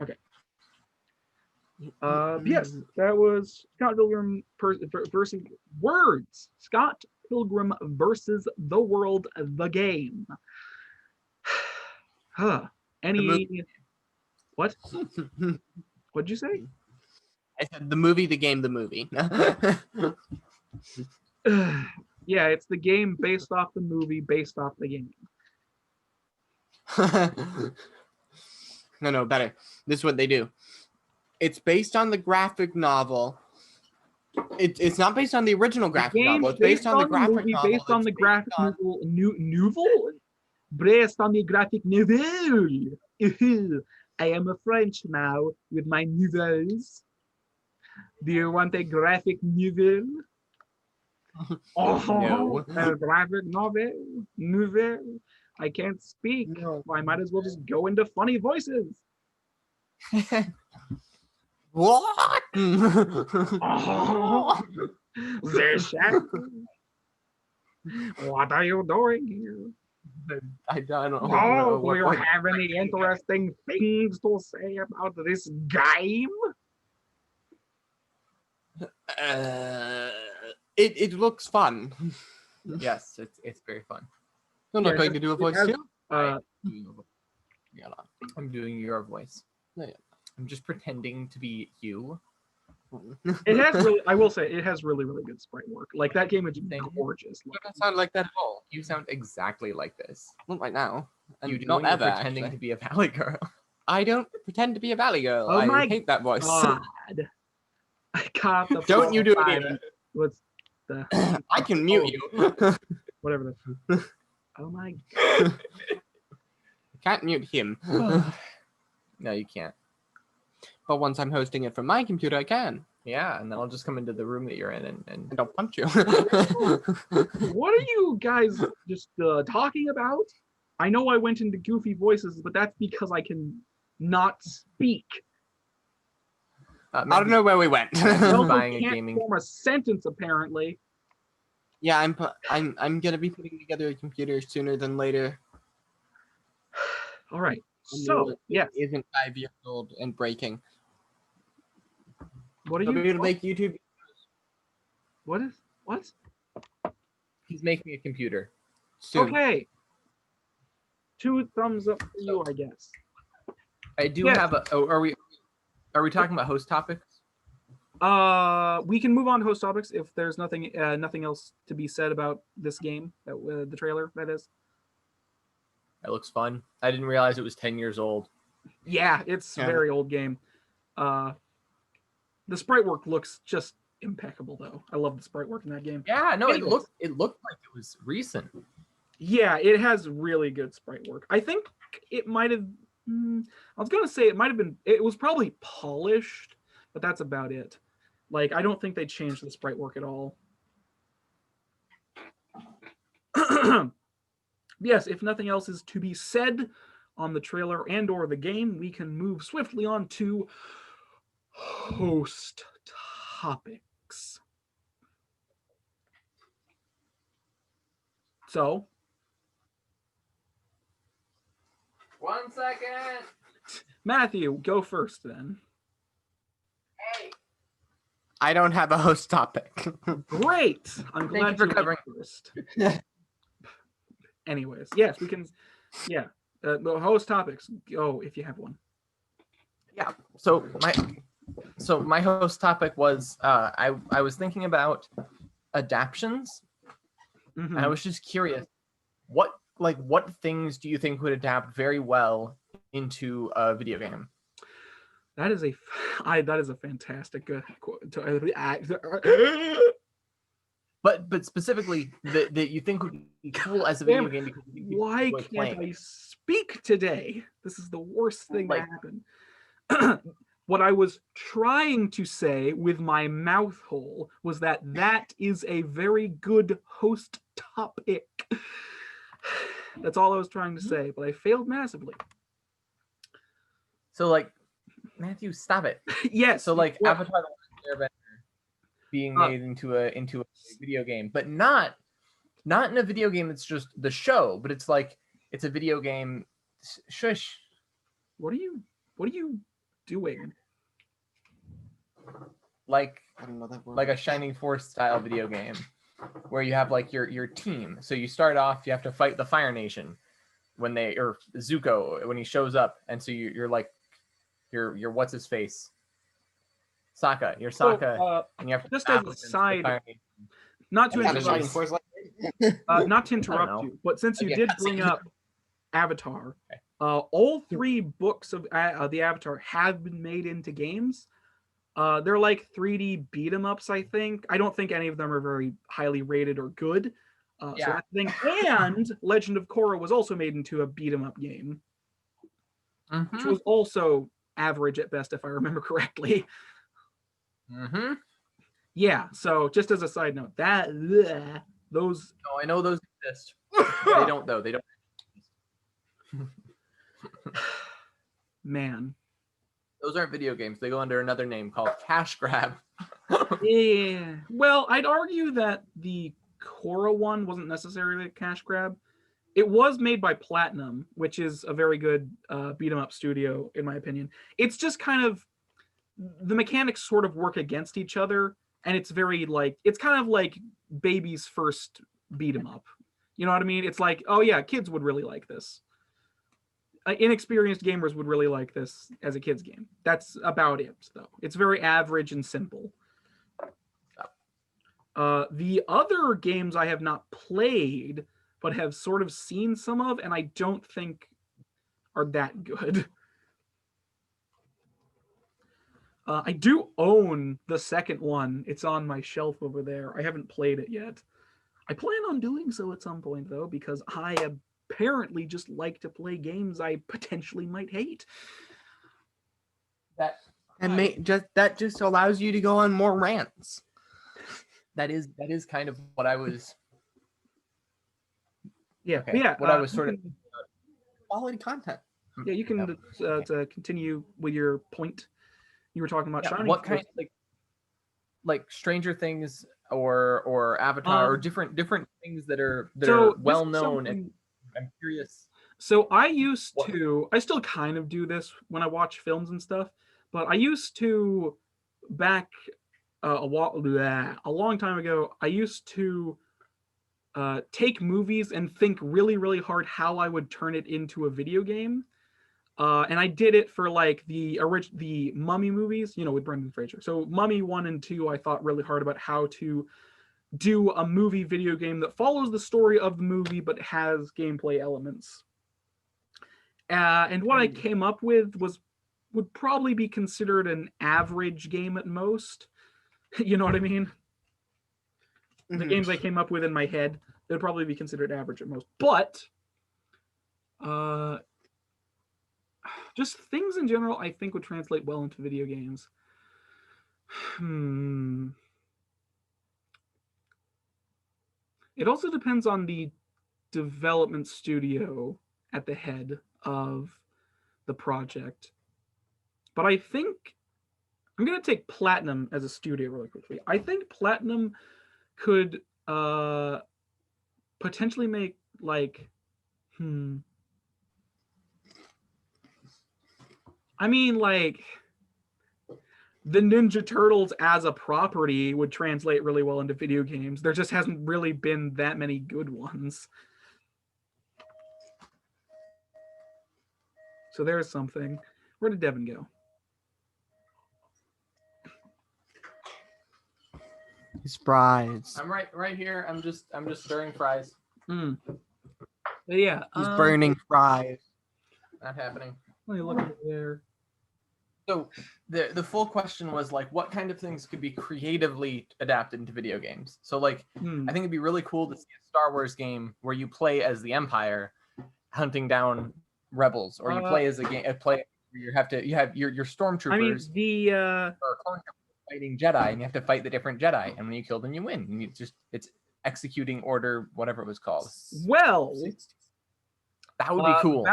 Okay. Yes, that was Scott Pilgrim versus Words. Scott Pilgrim versus the World, the game. Huh. Any? What? What'd you say? I said the movie, the game, the movie. Yeah, it's the game based off the movie, based off the game. No, better. This is what they do. It's based on the graphic novel. It's not based on the original graphic novel. It's based on the graphic novel. Based on the graphic novel. Novel? Based on the graphic novel. I am a French now with my novels. Do you want a graphic novel? No. A graphic novel? Novel? I can't speak. No. I might as well just go into funny voices. What? What are you doing here? I don't know. Oh, do you have any interesting things to say about this game? It looks fun. Yes, it's very fun. I'm not Yeah, going to do a voice has- too. I'm doing your voice. Yeah. I'm just pretending to be you. It has really, I will say, it has really, really good sprite work. Like that game is Thank you. gorgeous. It doesn't sound like that at all. You sound exactly like this. Not right now. And You do not when you're ever, pretending actually. to be a valley girl. I don't pretend to be a valley girl. Oh my I hate that voice. God. I caught the Don't you do it five- either. What's the I can mute you. whatever the oh my Can't mute him. No, you can't. But once I'm hosting it from my computer, I can. Yeah, and then I'll just come into the room that you're in and And I'll punch you. what are you guys just talking about? I know I went into goofy voices, but that's because I can not speak. I don't know where we went. I also buying a can't gaming- form a sentence apparently. Yeah, I'm gonna be putting together a computer sooner than later. All right. I know So it yes, isn't 5 years old and breaking. what are I'll be you? able to make YouTube. What is what? he's making a computer. Soon. Okay. 2 thumbs up for you, I guess. I do Yes. have a. Oh, are we talking about host topics? We can move on to host topics if there's nothing else to be said about this game. That the trailer, that is. That looks fun. I didn't realize it was 10 years old. Yeah, it's a Yeah. very old game. The sprite work looks just impeccable, though. I love the sprite work in that game. Yeah, no, it Anyways. looked like it was recent. Yeah, it has really good sprite work. I think it might have. I was gonna say it might have been. It was probably polished, but that's about it. Like, I don't think they changed the sprite work at all. Yes, if nothing else is to be said on the trailer and or the game, we can move swiftly on to host topics. So, 1 second. Matthew, go first then. I don't have a host topic. Great. I'm Thank glad you for went covering. first. Anyways, yes, we can. Yeah, the host topics. Go if you have one. Yeah. So my host topic was I was thinking about adaptions. Mhm. And I was just curious, what things do you think would adapt very well into a video game? That is a fantastic quote. But specifically that you think would be cool as a video game because you could Why enjoy can't playing. I speak today? This is the worst thing Like- that happened. What I was trying to say with my mouth hole was that is a very good host topic. That's all I was trying to say, but I failed massively. So like, Matthew, stop it. Yes. So like what- Avatar: The Last Airbender being made into a video game, but not in a video game. It's just the show, but it's like it's a video game Shush. What are you doing? Like I don't know that word. like a Shining Force style video game where you have like your team. So you start off, you have to fight the Fire Nation or Zuko when he shows up, and so you're like you're what's his face? Sokka. You're Sokka, and you have to just as a side, not to Kind of Shining interrupt, Force like not to know. interrupt you, but since you Again, did bring up Avatar, all 3 books of the Avatar have been made into games. They're like 3D beat 'em ups, I think. I don't think any of them are very highly rated or good. So that's the thing. And Legend of Korra was also made into a beat 'em up game, which was also average at best, if I remember correctly. Yeah. So just as a side note, those. No, I know those exist. They don't though. They don't. Man. Those aren't video games. They go under another name called Cash Grab. Yeah. Well, I'd argue that the Korra one wasn't necessarily a cash grab. It was made by Platinum, which is a very good beat 'em up studio, in my opinion. It's just kind of the mechanics sort of work against each other, and it's very like it's kind of like baby's first beat 'em up. You know what I mean? It's like, oh yeah, kids would really like this. Inexperienced gamers would really like this as a kid's game. That's about it, though. It's very average and simple. The other games I have not played, but have sort of seen some of, and I don't think are that good. I do own the second one. It's on my shelf over there. I haven't played it yet. I plan on doing so at some point, though, because I apparently just like to play games I potentially might hate. That just allows you to go on more rants. that is kind of what I was. Yeah, Okay. yeah. What I was sort of Quality content. Yeah, you can to continue with your point. You were talking about Shining. What kind of like Stranger Things or Avatar or different things that are well known, and I'm curious. So I still kind of do this when I watch films and stuff, but I used to back a long time ago. I used to take movies and think really, really hard how I would turn it into a video game. And I did it for like the Mummy movies, with Brendan Fraser. So Mummy 1 and 2, I thought really hard about how to do a movie video game that follows the story of the movie but has gameplay elements. And what I came up with would probably be considered an average game at most. You know what I mean? Mm-hmm. The games I came up with in my head, they'd probably be considered average at most. But just things in general, I think would translate well into video games. It also depends on the development studio at the head of the project. But I think I'm going to take Platinum as a studio really quickly. I think Platinum could potentially make like, I mean, like, the Ninja Turtles as a property would translate really well into video games. There just hasn't really been that many good ones. So there's something. Where did Devin go? He's fries. I'm right here. I'm just stirring fries. But yeah, he's burning fries. Not happening. Let me look over there. So the full question was like, what kind of things could be creatively adapted into video games? So like, I think it'd be really cool to see a Star Wars game where you play as the Empire, hunting down rebels, or you play as you have your stormtroopers. I mean or fighting Jedi, and you have to fight the different Jedi, and when you kill them, you win. And it's executing order, whatever it was called. Well. That would be cool.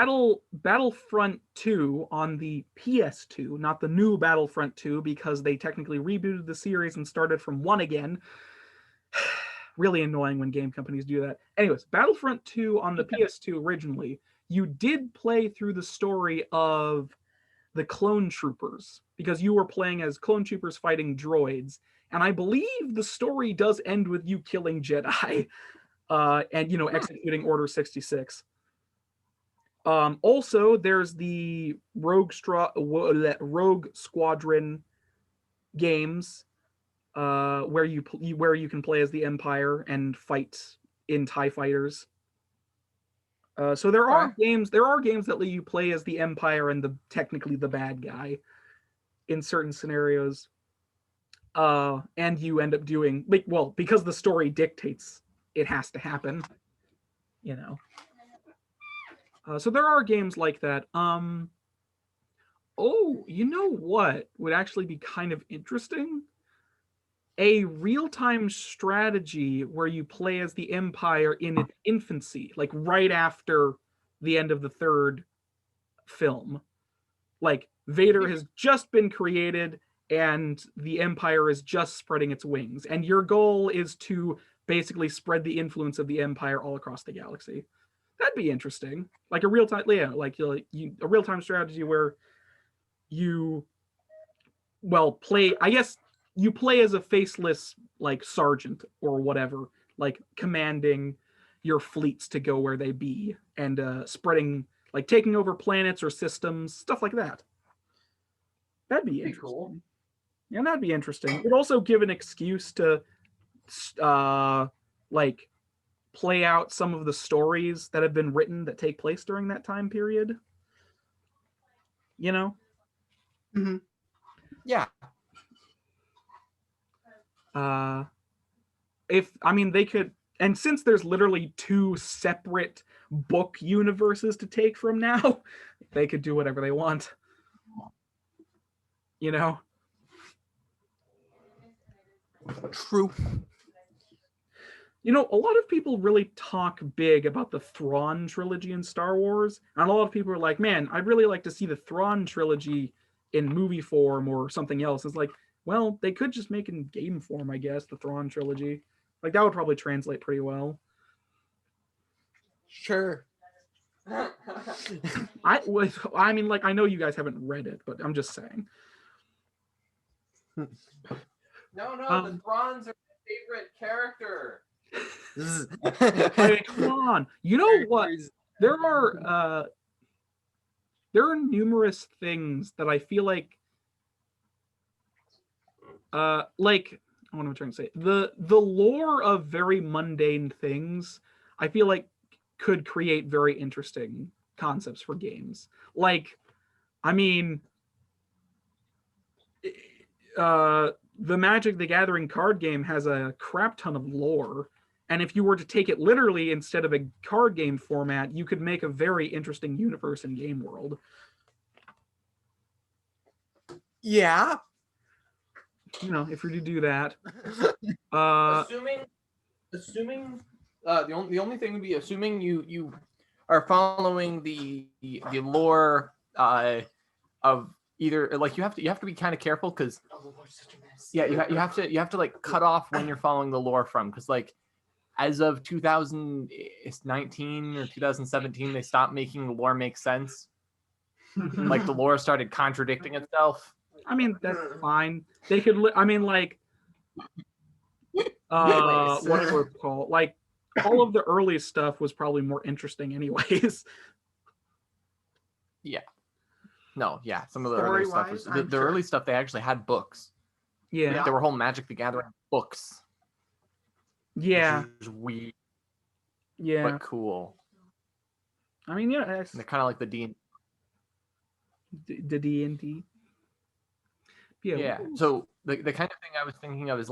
Battlefront 2 on the PS2, not the new Battlefront 2, because they technically rebooted the series and started from 1 again. Really annoying when game companies do that. Anyways, Battlefront 2 on the PS2 originally you did play through the story of the clone troopers, because you were playing as clone troopers fighting droids, and I believe the story does end with you killing Jedi, and executing Order 66. Also, there's the Rogue Squadron games, where you can play as the Empire and fight in TIE fighters. So there are games that let you play as the Empire and technically the bad guy in certain scenarios. And you end up doing because the story dictates it has to happen, So there are games like that. Oh, you know what would actually be kind of interesting? A real-time strategy where you play as the Empire in its infancy, like right after the end of the third film. Like Vader has just been created and the Empire is just spreading its wings, and your goal is to basically spread the influence of the Empire all across the galaxy. That'd be interesting. Like a real-time, a real-time strategy where you play, I guess you play as a faceless sergeant or whatever, commanding your fleets to go where they be and spreading, taking over planets or systems, stuff like that. That'd be interesting. Cool. Yeah, that'd be interesting. It'd also give an excuse to play out some of the stories that have been written that take place during that time period. Mm-hmm. Yeah. They could, and since there's literally 2 separate book universes to take from now, they could do whatever they want. True. A lot of people really talk big about the Thrawn trilogy in Star Wars, and a lot of people are like, man, I'd really like to see the Thrawn trilogy in movie form or something else. It's like, well, they could just make it in game form, I guess, the Thrawn trilogy. That would probably translate pretty well. Sure. I know you guys haven't read it, but I'm just saying. No, the Thrawns are my favorite character. Come on. You know what? There are numerous things that I feel like what am I trying to say? The lore of very mundane things, I feel like, could create very interesting concepts for games. The Magic the Gathering card game has a crap ton of lore, and if you were to take it literally instead of a card game format, you could make a very interesting universe and game world. Yeah. If you're to do that. Assuming the only thing would be assuming you are following the lore of either, you have to be kind of careful because you have to cut off when you're following the lore from, because as of 2019 or 2017 they stopped making the lore make sense. The lore started contradicting itself. That's fine. They could what was it called? All of the early stuff was probably more interesting anyways. Yeah. No, yeah. Some of the early stuff was the early stuff, they actually had books. Yeah. There were whole Magic the Gathering books. Yeah. Which is weird. Yeah. But cool. Yeah. They're kind of like the D&D. The D&D. Yeah. So the kind of thing I was thinking of is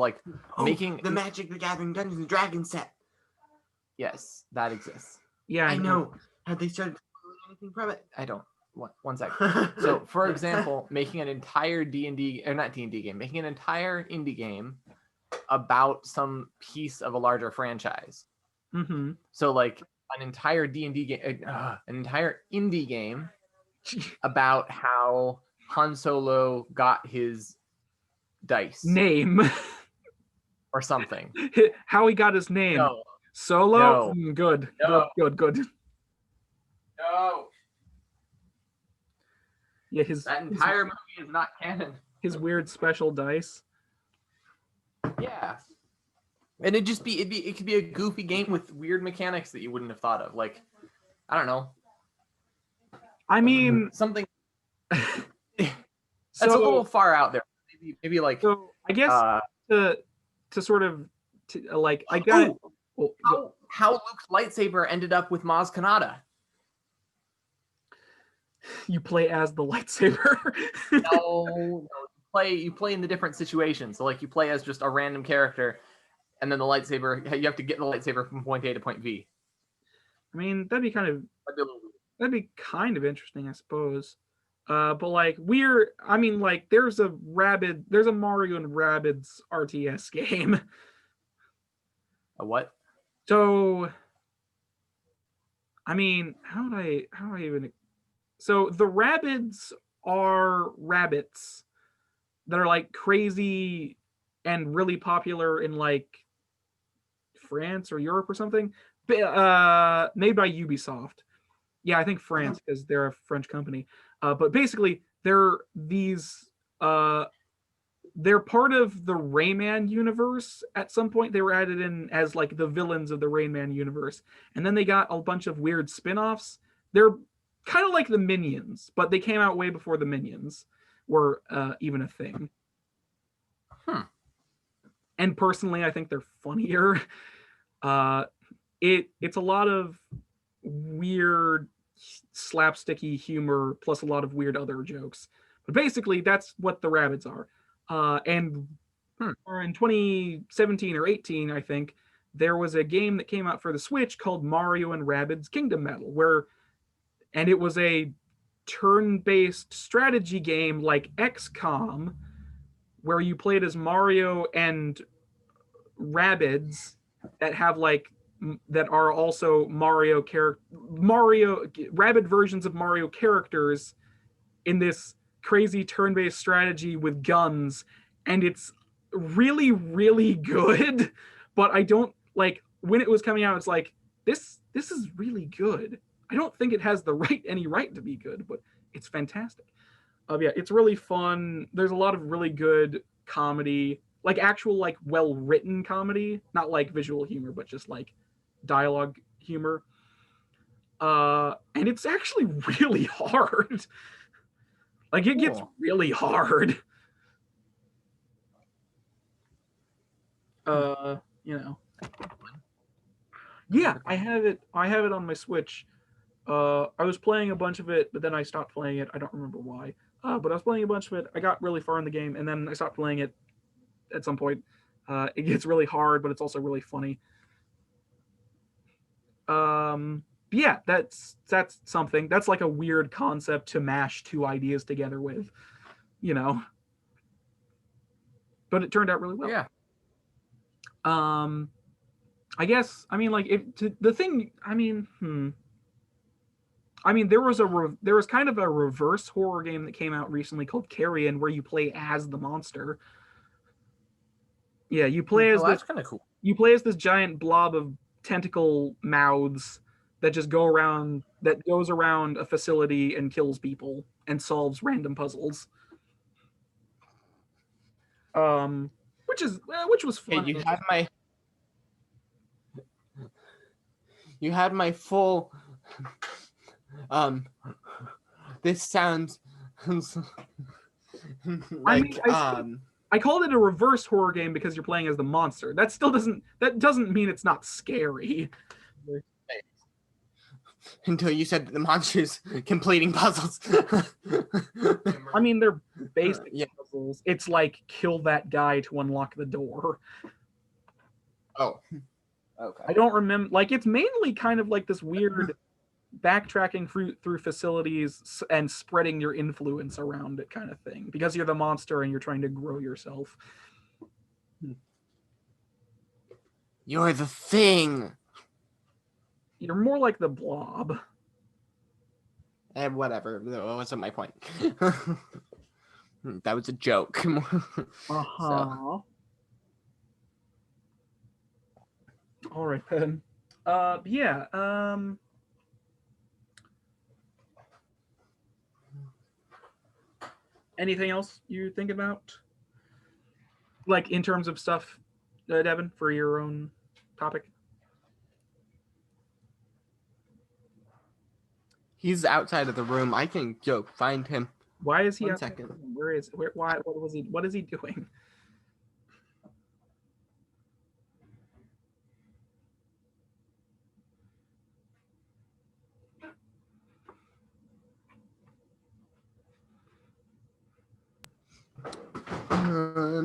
making the Magic the Gathering Dungeons and Dragons set. Yes, that exists. Yeah, I know. Have they started anything from it? I don't. One second. So, for example, making an entire D&D, or not D&D game, making an entire indie game about some piece of a larger franchise. Mm-hmm. So, an entire D&D game, an entire indie game about how Han Solo got his dice name or something. How he got his name? No. Solo. No. Good. No. Good. No. No. Yeah, That entire movie is not canon. his weird special dice. Yeah. And it could be a goofy game with weird mechanics that you wouldn't have thought of. Like, I don't know. I mean, Something so, that's a little far out there. Maybe like So I guess to sort of like I got how Luke's lightsaber ended up with Maz Kanata. You play as the lightsaber. No, you play in the different situations. So like you play as just a random character, and then the lightsaber. You have to get the lightsaber from point A to point B. I mean, that'd be kind of interesting, I suppose. But like there's a Mario and Rabbids RTS game. A what? So, I mean, how do I even? So the Rabbids are rabbits that are like crazy and really popular in like France or Europe or something. Made by Ubisoft. Yeah, I think France because they're a French company. But basically, they're part of the Rayman universe. At some point, they were added in as like the villains of the Rayman universe, and then they got a bunch of weird spin-offs. They're kind of like the Minions, but they came out way before the Minions were even a thing. And personally, I think they're funnier. It's a lot of weird slapsticky humor plus a lot of weird other jokes. But basically, that's what the Rabbids are. And in 2017 or 18, I think, there was a game that came out for the Switch called Mario and Rabbids Kingdom Battle, and it was a turn-based strategy game like XCOM, where you played as Mario and Rabbids that are also Rabbid versions of Mario characters in this crazy turn-based strategy with guns, and it's really, really good. But I don't like when it was coming out. It's like this is really good. I don't think it has any right to be good, but it's fantastic. Yeah, it's really fun. There's a lot of really good comedy, like actual like well-written comedy, not like visual humor, but just like dialogue humor. And it's actually really hard. Like it gets really hard. Yeah, I have it on my Switch. I was playing a bunch of it, but then I stopped playing it. I don't remember why. But I was playing a bunch of it. I got really far in the game, and then I stopped playing it at some point. It gets really hard, but it's also really funny. Yeah, that's something. That's like a weird concept to mash two ideas together with, But it turned out really well. Yeah. I guess there was kind of a reverse horror game that came out recently called Carrion, where you play as the monster. Yeah, you play as that's kind of cool. You play as this giant blob of tentacle mouths that just goes around a facility and kills people and solves random puzzles. Which was fun. Hey, you had my full this sounds like I called it a reverse horror game because you're playing as the monster. That doesn't mean it's not scary. Until you said that the monster's completing puzzles. I mean, they're basic puzzles. It's like kill that guy to unlock the door. Oh. Okay. I don't remember. Like, it's mainly kind of like this weird backtracking through facilities and spreading your influence around it kind of thing, because you're the monster and you're trying to grow yourself. You're the thing. You're more like the blob. And whatever. That wasn't my point. That was a joke. So. All right then. Yeah. Anything else you think about? Like in terms of stuff, Devin, for your own topic? He's outside of the room. I can go find him. Why is he 1 outside? second. Why? What is he doing?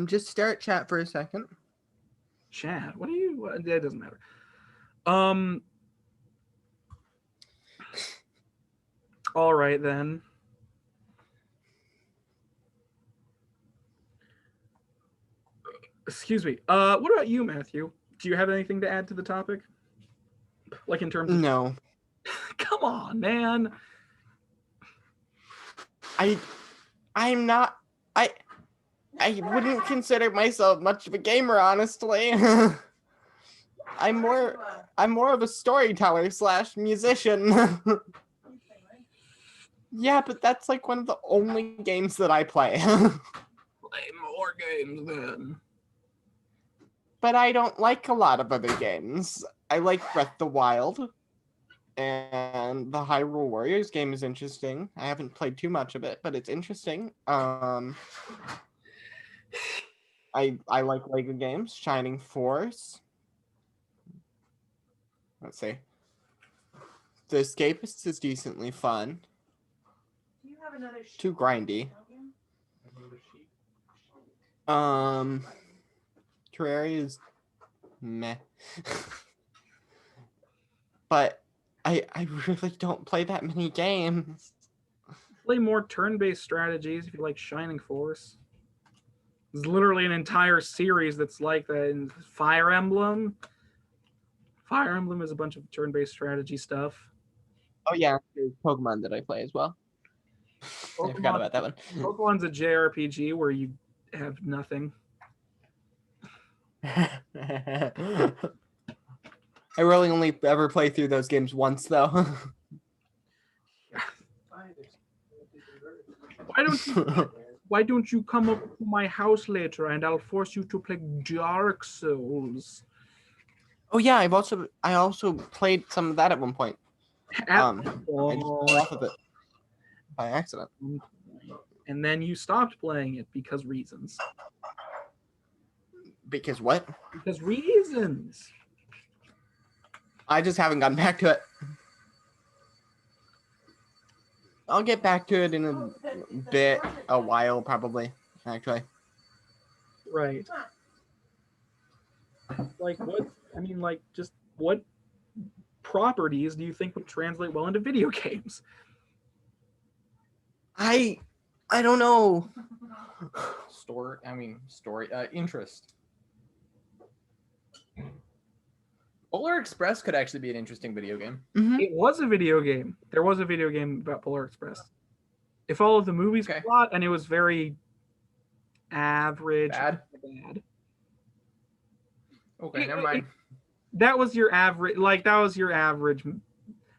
Just start chat for a second. Chat? What are you? That doesn't matter. All right then. Excuse me. What about you, Matthew? Do you have anything to add to the topic? Like in terms of No. Come on, man. I'm not. I wouldn't consider myself much of a gamer, honestly. I'm more of a storyteller / musician. Yeah, but that's like one of the only games that I play. Play more games then. But I don't like a lot of other games. I like Breath of the Wild. And the Hyrule Warriors game is interesting. I haven't played too much of it, but it's interesting. I like Lego games. Shining Force. Let's see. The Escapist is decently fun. Do you have another sheet? Too grindy. Terraria is meh. But I really don't play that many games. Play more turn-based strategies if you like Shining Force. There's literally an entire series that's like that in Fire Emblem. Fire Emblem is a bunch of turn-based strategy stuff. Oh yeah, there's Pokemon that I play as well. I forgot about that one. Pokemon's a JRPG where you have nothing. I really only ever play through those games once, though. Why don't you come up to my house later and I'll force you to play Dark Souls? Oh yeah, I also played some of that at one point. I just fell off of it by accident. And then you stopped playing it because reasons. Because what? Because reasons. I just haven't gotten back to it. I'll get back to it in a while, probably, actually. Right. Like what? I mean, like, just what properties do you think would translate well into video games? I don't know. Interest. Polar Express could actually be an interesting video game. Mm-hmm. It was a video game. There was a video game about Polar Express. It followed the movie's plot, and it was very average. Bad? Okay, never mind. That was your average. Like, that was your average.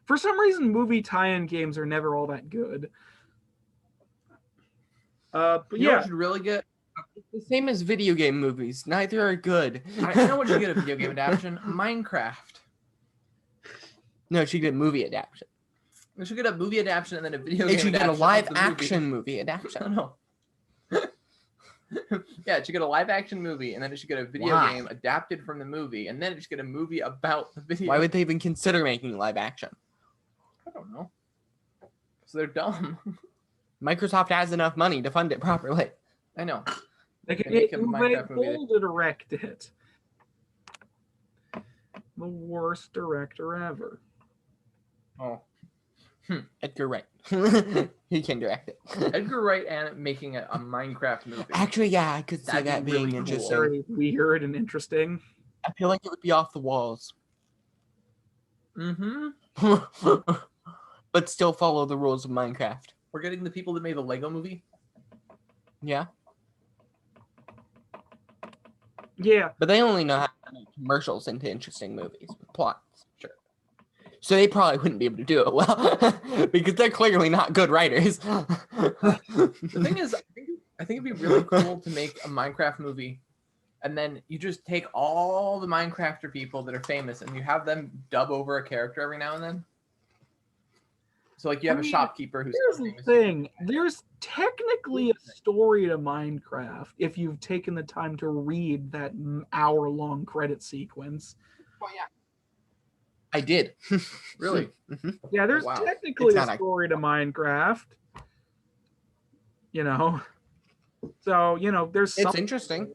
For some reason, movie tie-in games are never all that good. But You know yeah. what you really get? It's the same as video game movies. Neither are good. I know what you get a video game adaptation. Minecraft. No, it should get a movie adaptation. We should get a movie adaptation and then a video It game should get a adaptation live of the movie. action movie adaptation. No. Yeah, it should get a live action movie and then it should get a video Why? game adapted from the movie and then it should get a movie about the video. Why would they even consider making live action? I don't know. So they're dumb. Microsoft has enough money to fund it properly. I know. They could make get a Minecraft movie Uwe Boll to direct it. The worst director ever. Oh. Edgar Wright. He can direct it. Edgar Wright and making a Minecraft movie. Actually, yeah, I could see That'd be that being really cool. interesting. Very weird and interesting. I feel like it would be off the walls. Mm-hmm. But still follow the rules of Minecraft. We're getting the people that made the Lego movie. Yeah. Yeah. But they only know how to make commercials into interesting movies with plots. Sure. So they probably wouldn't be able to do it well because they're clearly not good writers. The thing is, I think I think it'd be really cool to make a Minecraft movie, and then you just take all the Minecrafter people that are famous, and you have them dub over a character every now and then. So like you have a shopkeeper who's Here's the thing. There's technically a story to Minecraft if you've taken the time to read that hour-long credit sequence. Oh yeah. I did. Really? Yeah, there's Wow. technically It's a not story to Minecraft. You know. So, you know, It's interesting.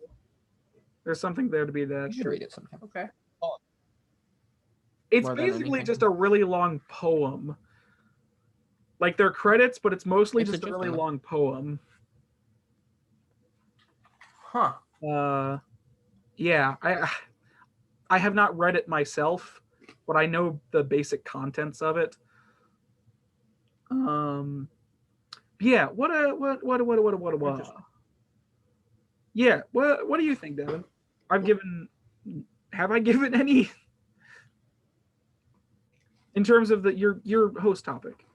there's something there to be that. You should read it sometime. Okay. It's More than basically anything. just a really long poem. Like they're credits, but it's mostly It's just a really interesting. long poem. Huh. Yeah, I have not read it myself, but I know the basic contents of it. Yeah, what. Yeah, what do you think, Devin? Have I given any in terms of your host topic?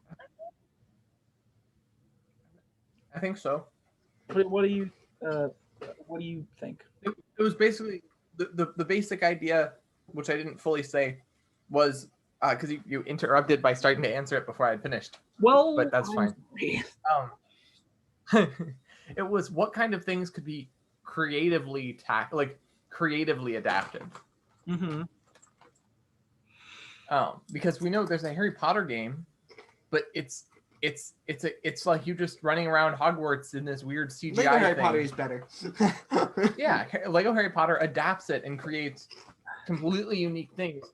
I think so. What do you think? It was basically the basic idea, which I didn't fully say, was because you interrupted by starting to answer it before I had finished. Well, But that's fine. sorry. It was what kind of things could be creatively adapted. Mm-hmm. Because we know there's a Harry Potter game, but it's like you just running around Hogwarts in this weird CGI Lego Harry thing. Potter is better. Yeah, Lego Harry Potter adapts it and creates completely unique things,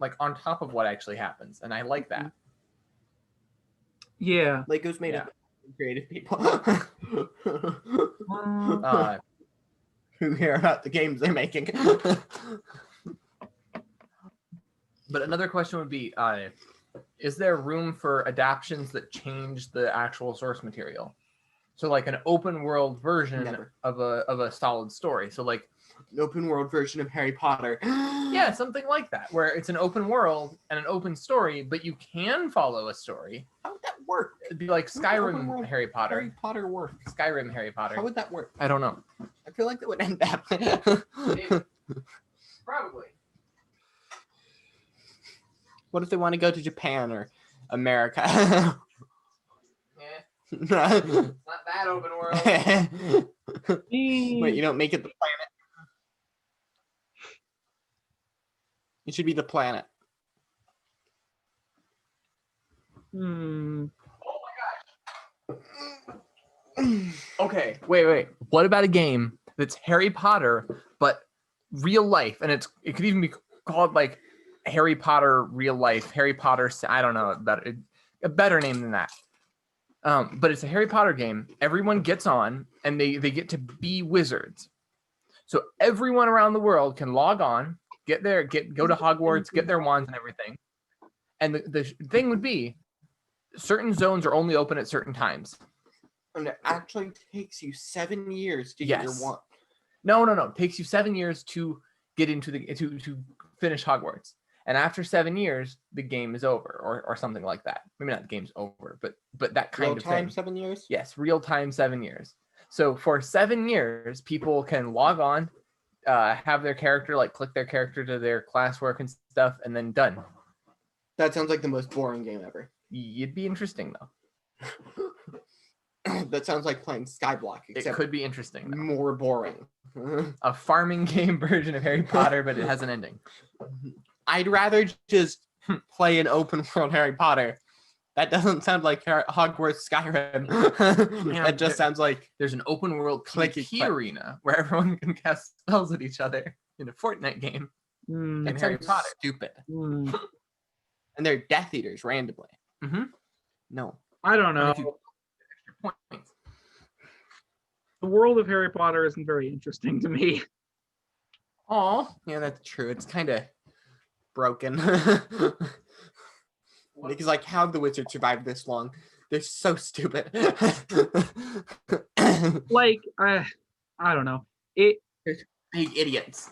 like on top of what actually happens, and I like that. Yeah. Lego's made Yeah. of creative people who care about the games they're making. But another question would be, is there room for adaptions that change the actual source material? So like an open world version Never. of a solid story. So like An open world version of Harry Potter. yeah, something like that, where it's an open world and an open story, but you can follow a story. How would that work? It'd be like How would open Skyrim world Harry Potter. Harry Potter work? Skyrim Harry Potter. How would that work? I don't know. I feel like that would end badly. Probably. What if they want to go to Japan or America? Yeah, it's not that open world. Wait, you don't make it the planet? It should be the planet. Hmm. Okay, wait. What about a game that's Harry Potter but real life, and it could even be called like Harry Potter real life, Harry Potter. I don't know a better name than that. But it's a Harry Potter game. Everyone gets on, and they get to be wizards. So everyone around the world can log on, go to Hogwarts, get their wands and everything. And the thing would be, certain zones are only open at certain times. And it actually takes you 7 years to get your Yes. wand. No. It takes you 7 years to get into to finish Hogwarts. And after 7 years, the game is over, or something like that. Maybe not the game's over, but that kind Real of time, thing. 7 years? Yes, real time 7 years. So for 7 years, people can log on, have their character, like click their character to their classwork and stuff, and then done. That sounds like the most boring game ever. It'd be interesting though. That sounds like playing Skyblock, It except could be interesting though. more boring. A farming game version of Harry Potter, but it has an ending. I'd rather just play an open world Harry Potter. That doesn't sound like Hogwarts Skyrim. That just sounds like There's an open world Clicky PvP click. arena where everyone can cast spells at each other in a Fortnite game. Hmm. And Harry sounds Potter. stupid. Hmm. And they're Death Eaters randomly. Mm-hmm. No. I don't know. If you extra points. The world of Harry Potter isn't very interesting to me. Aw. Yeah, that's true. It's kind of broken. Because like, how the wizard survived this long? They're so stupid. Like, I don't know. It. Big idiots.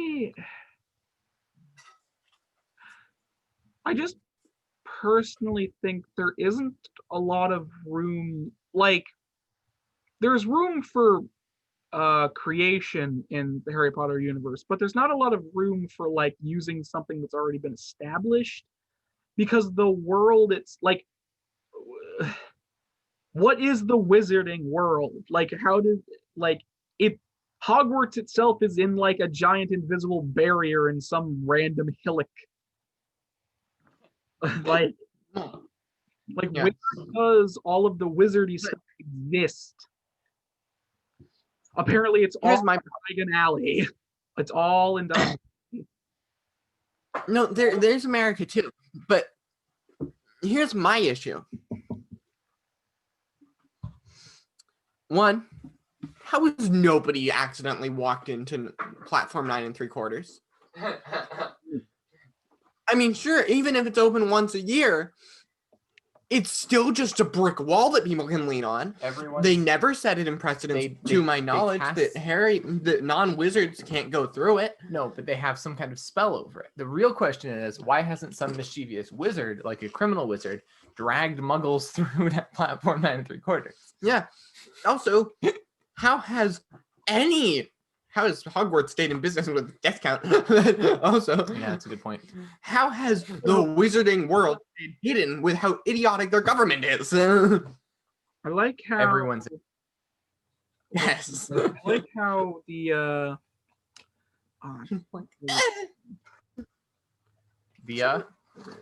I just personally think there isn't a lot of room. Like, there's room for creation in the Harry Potter universe, but there's not a lot of room for like using something that's already been established, because the world, it's like, what is the wizarding world? Like, how did, like, it, Hogwarts itself is in like a giant invisible barrier in some random hillock. like Yeah. where does all of the wizardy stuff exist? Apparently it's all Here's my Diagon Alley. It's all in Diagon. No, there's America too, but here's my issue. One, how has nobody accidentally walked into platform 9 3/4? I mean, sure, even if it's open once a year, it's still just a brick wall that people can lean on. They never set it in precedence, to my knowledge, that non-wizards can't go through it. No, but they have some kind of spell over it. The real question is, why hasn't some mischievous wizard, like a criminal wizard, dragged muggles through that platform 9 3/4? Yeah. Also, how has Hogwarts stayed in business with death count? Also, Yeah, that's a good point. how has the wizarding world stayed hidden with how idiotic their government is? I like how Everyone's Yes. I like how the via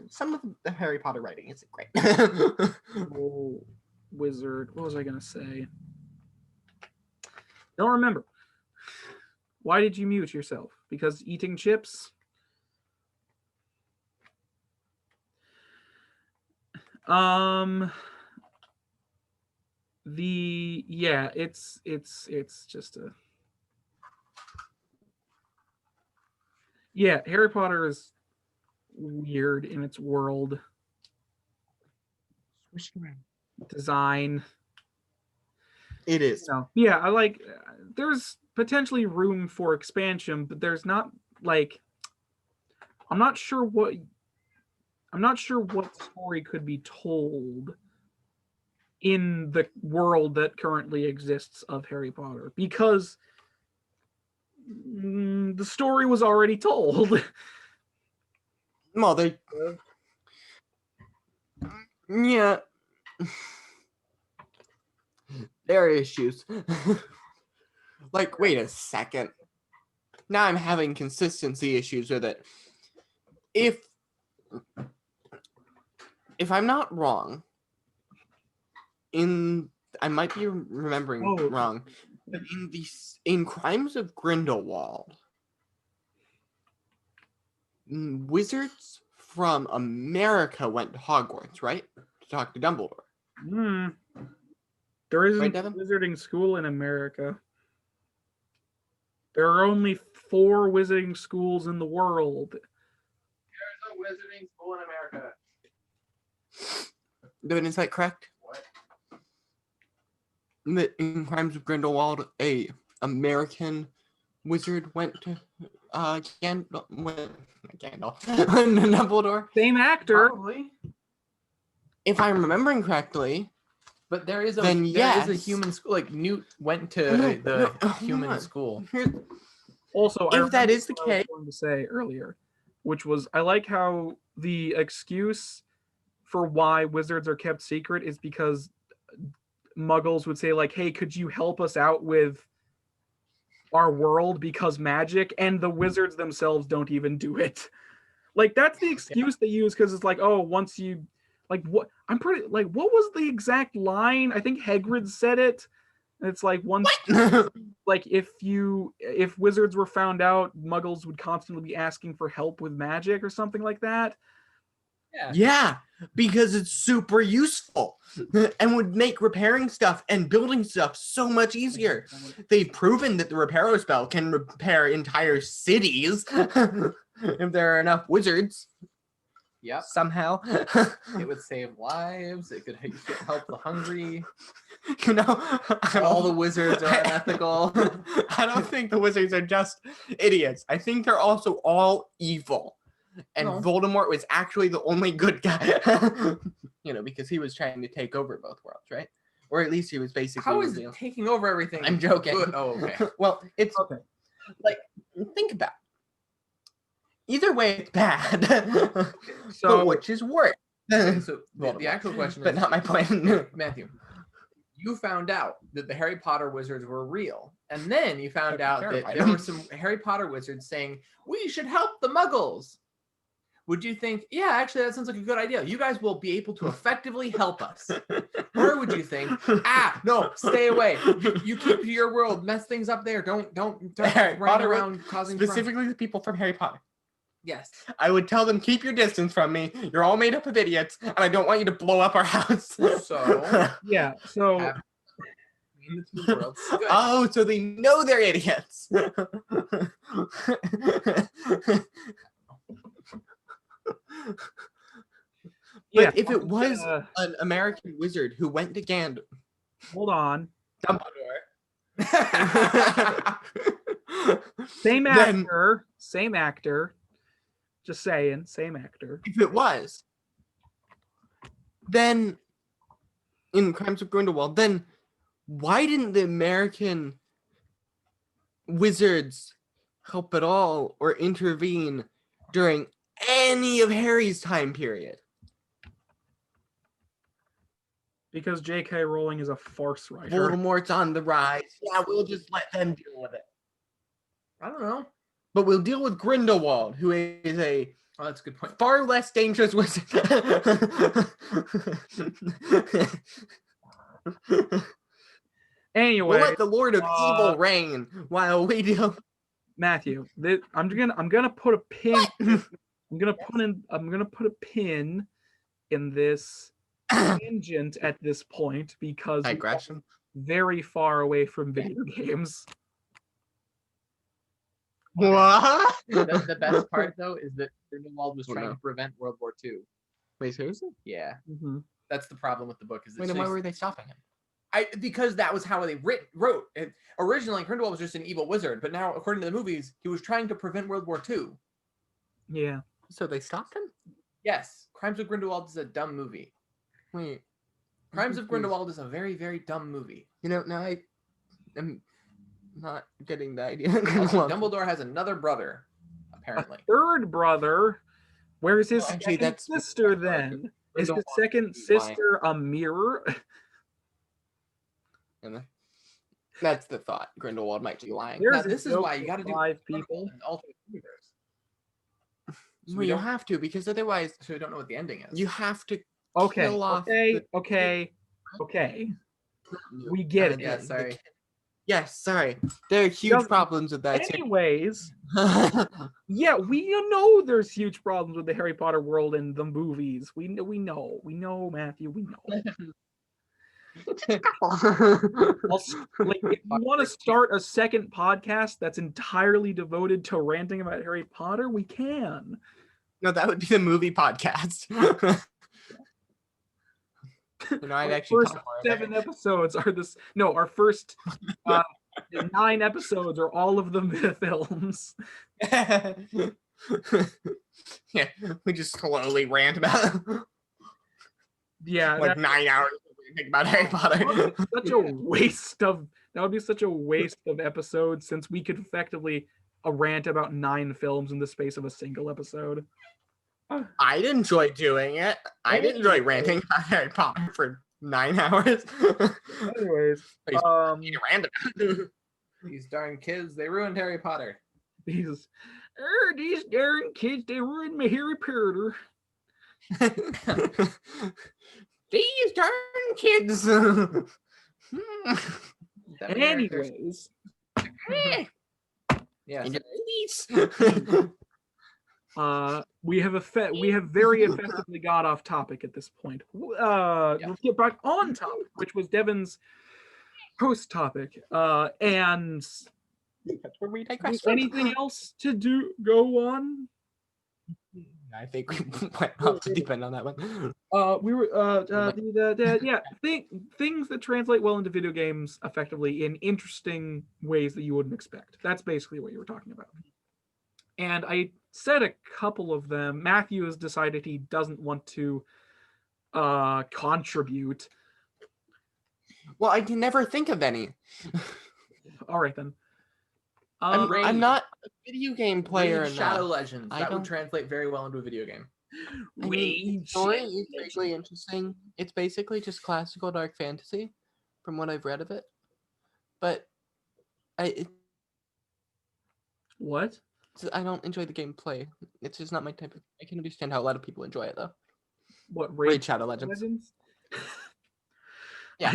Some of the Harry Potter writing isn't great. wizard. What was I gonna say? Don't remember. Why did you mute yourself? Because eating chips? It's just a, yeah, Harry Potter is weird in its world design. It is. So yeah, I like, there's potentially room for expansion, but there's not like, I'm not sure what story could be told in the world that currently exists of Harry Potter, because the story was already told. Well, yeah. There are issues. Like, wait a second. Now I'm having consistency issues with it. If I'm not wrong, I might be remembering wrong, but in Crimes of Grindelwald, wizards from America went to Hogwarts, right? To talk to Dumbledore. There isn't Right, a Devin? wizarding school in America. There are only 4 wizarding schools in the world. There's a wizarding school in America. Devin, is that correct? What? That in Crimes of Grindelwald, a American wizard went to Dumbledore. Same actor. Probably. If I'm remembering correctly, But there is a Then yes. human school. Like Newt went to No, hold human on. school. Also, If that is the what I was case- going to say earlier, which was, I like how the excuse for why wizards are kept secret is because muggles would say like, hey, could you help us out with our world because magic, and the wizards themselves don't even do it. Like, that's the excuse they use, because it's like, oh, once you, like, what, I'm pretty, like, what was the exact line? I think Hagrid said it. It's like, once, like, if wizards were found out, muggles would constantly be asking for help with magic or something like that. Yeah, because it's super useful and would make repairing stuff and building stuff so much easier. They've proven that the Reparo spell can repair entire cities if there are enough wizards. Yep. Somehow. It would save lives. It could help the hungry. You know, All the wizards are unethical. I don't think the wizards are just idiots. I think they're also all evil. And No. Voldemort was actually the only good guy. You know, because he was trying to take over both worlds, right? or at least he was basically. How is revealed. it taking over everything? I'm joking. Good. Oh, okay. Well, it's Okay. like think about it. Either way, it's bad. So but which is worse? Okay, so the Voldemort. actual question But is, not my point. Matthew, you found out that the Harry Potter wizards were real, and then you found out that Terrified. there were some Harry Potter wizards saying, we should help the muggles. Would you think, yeah, actually, that sounds like a good idea. You guys will be able to effectively help us. Or would you think, no, stay away. You keep to your world, mess things up there. Don't Harry run Potter around causing trouble. specifically the people from Harry Potter. Yes. I would tell them, keep your distance from me. You're all made up of idiots, and I don't want you to blow up our house. So, yeah, so have- in the two worlds. Good. Oh, so they know they're idiots. yeah, But if it was uh, an American wizard who went to Gandalf, hold on. Dumbledore, Same Then- actor. Just saying, same actor. if it was, then in Crimes of Grindelwald, then why didn't the American wizards help at all or intervene during any of Harry's time period? Because J.K. Rowling is a farce writer. Voldemort's on the rise. Yeah, we'll just let them deal with it. I don't know. But we'll deal with Grindelwald, who is a Oh, that's a good point. far less dangerous wizard. Anyway, We'll let the Lord of Evil reign while we deal. Matthew, I'm gonna put a pin. I'm gonna put a pin in this tangent at this point because we're Digression. very far away from video games. What? The best part, though, is that Grindelwald was Oh, trying no. to prevent World War II. Wait, seriously? Yeah, Mhm. that's the problem with the book. Is Wait, then why were they stopping him? because that was how they wrote it. Originally, Grindelwald was just an evil wizard, but now, according to the movies, he was trying to prevent World War II. Yeah. So they stopped him? Yes, Crimes of Grindelwald is a dumb movie. Wait. Crimes of confused. Grindelwald is a very, very dumb movie. You know, now I'm not getting the idea. Also, Dumbledore has another brother, apparently. Third brother. Where's his Well, actually, second that's sister then? Is his Grindelwald second is lying. sister a mirror? And that's the thought. Grindelwald might be lying. There's Now, a this is joke why you with got to do 5 people. an alternate universe. So Well, we you don't have to, because otherwise so we don't know what the ending is. you have to Okay, kill off okay, the- okay. We get it. Yeah, sorry. Yes, sorry. There are huge Doesn't- problems with that. Anyways, yeah, we know there's huge problems with the Harry Potter world and the movies. We know, Matthew, we know. Like, if you want to start a second podcast that's entirely devoted to ranting about Harry Potter, we can. No, that would be the movie podcast. You know, I'd Our actually first talk more about 7 episodes are this. No, our first 9 episodes are all of the films. it. Yeah, we just slowly rant about it. Yeah, Like 9 hours think about Harry Potter. that would be such a waste of. That would be such a waste of episodes since we could effectively rant about 9 films in the space of a single episode. I'd enjoy doing it. I'd enjoy ranting about Harry Potter for 9 hours. Anyways, Please, random. These darn kids, they ruined Harry Potter. these darn kids, they ruined my Harry Potter. These darn kids. Anyways, Yes. we have very effectively got off topic at this point. Let's get back on topic, which was Devin's post topic. And Where we digress. anything else to go on? I think we went off the deep end on that one. We were things that translate well into video games effectively in interesting ways that you wouldn't expect. That's basically what you were talking about. And I said a couple of them. Matthew has decided he doesn't want to contribute. Well, I can never think of any. All right then. I'm not a video game player Raid enough. Shadow Legends. I That would don't- translate very well into a video game. I mean, the story is vaguely interesting. It's basically just classical dark fantasy, from what I've read of it. But What? I don't enjoy the gameplay. It's just not my type of. I can understand how a lot of people enjoy it though. What Raid Shadow Legends. Yeah.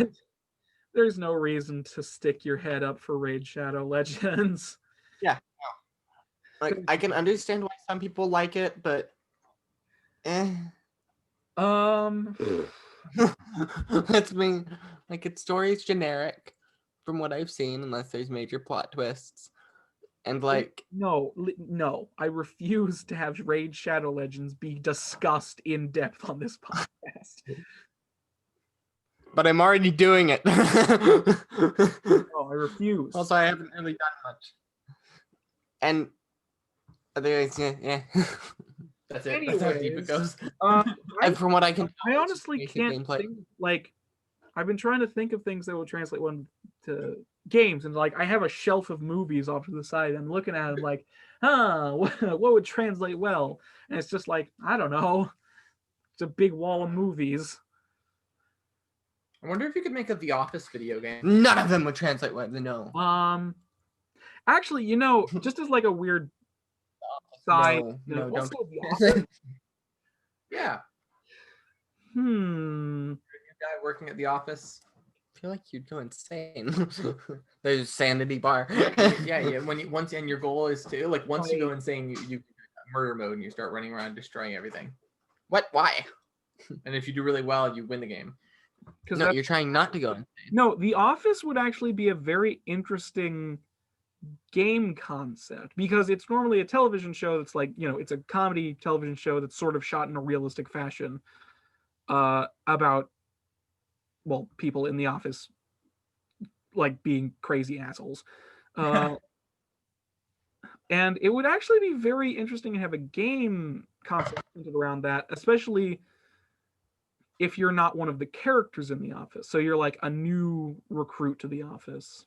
There's no reason to stick your head up for Raid Shadow Legends. Yeah. No. Like I can understand why some people like it, but that's me. Like its story is generic from what I've seen, unless there's major plot twists. And like no, I refuse to have Raid Shadow Legends be discussed in depth on this podcast. But I'm already doing it. No, I refuse. Also, I haven't really done much. And otherwise, yeah. That's it. That's how deep it goes. And from what I can, I honestly basic can't gameplay. think, like, I've been trying to think of things that will translate one to games, and like I have a shelf of movies off to the side. I'm looking at them like, what would translate well? And it's just like, I don't know. It's a big wall of movies. I wonder if you could make a The Office video game. None of them would translate well. No. Actually, just as like a weird side. No, let's don't. go The Office. Yeah. Hmm. You're a guy working at The Office. I feel like you'd go insane. There's a sanity bar. Yeah. Once your goal is to once you go insane, you murder mode and you start running around destroying everything. What? Why? And if you do really well, you win the game. No, you're trying not to go insane. No, The Office would actually be a very interesting game concept because it's normally a television show that's like, it's a comedy television show that's sort of shot in a realistic fashion about, well, people in the office like being crazy assholes. And it would actually be very interesting to have a game concept centered around that, especially if you're not one of the characters in the office. So you're like a new recruit to the office.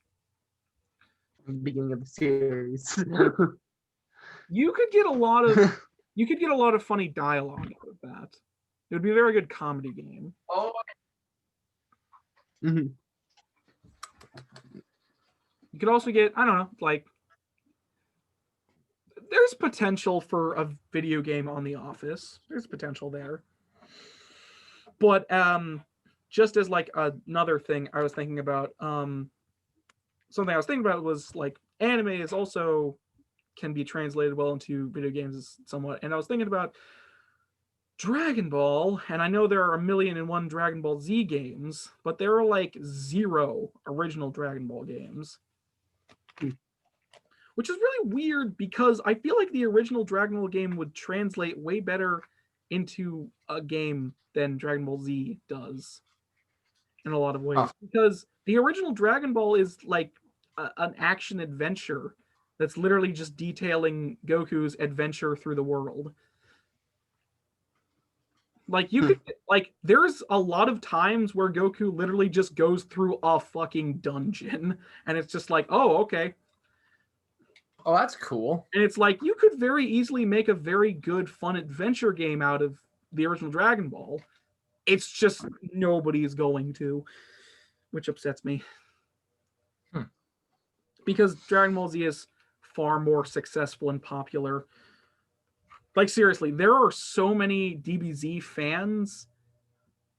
Beginning of the series. You could get a lot of funny dialogue out of that. It would be a very good comedy game. Oh. Mm-hmm. You could also get, I don't know, like there's potential for a video game on The Office. There's potential there. But just as like another thing I was thinking about, something I was thinking about was like anime is also can be translated well into video games somewhat. And I was thinking about Dragon Ball, and I know there are 1,000,001 Dragon Ball Z games, but there are like 0 original Dragon Ball games. Which is really weird because I feel like the original Dragon Ball game would translate way better into a game than Dragon Ball Z does in a lot of ways. Because the original Dragon Ball is like an action adventure that's literally just detailing Goku's adventure through the world. Like you could like there's a lot of times where Goku literally just goes through a fucking dungeon and it's just like, oh, okay. Oh, that's cool. And it's like you could very easily make a very good fun adventure game out of the original Dragon Ball. It's just nobody's going to, which upsets me. Because Dragon Ball Z is far more successful and popular. Like seriously, there are so many DBZ fans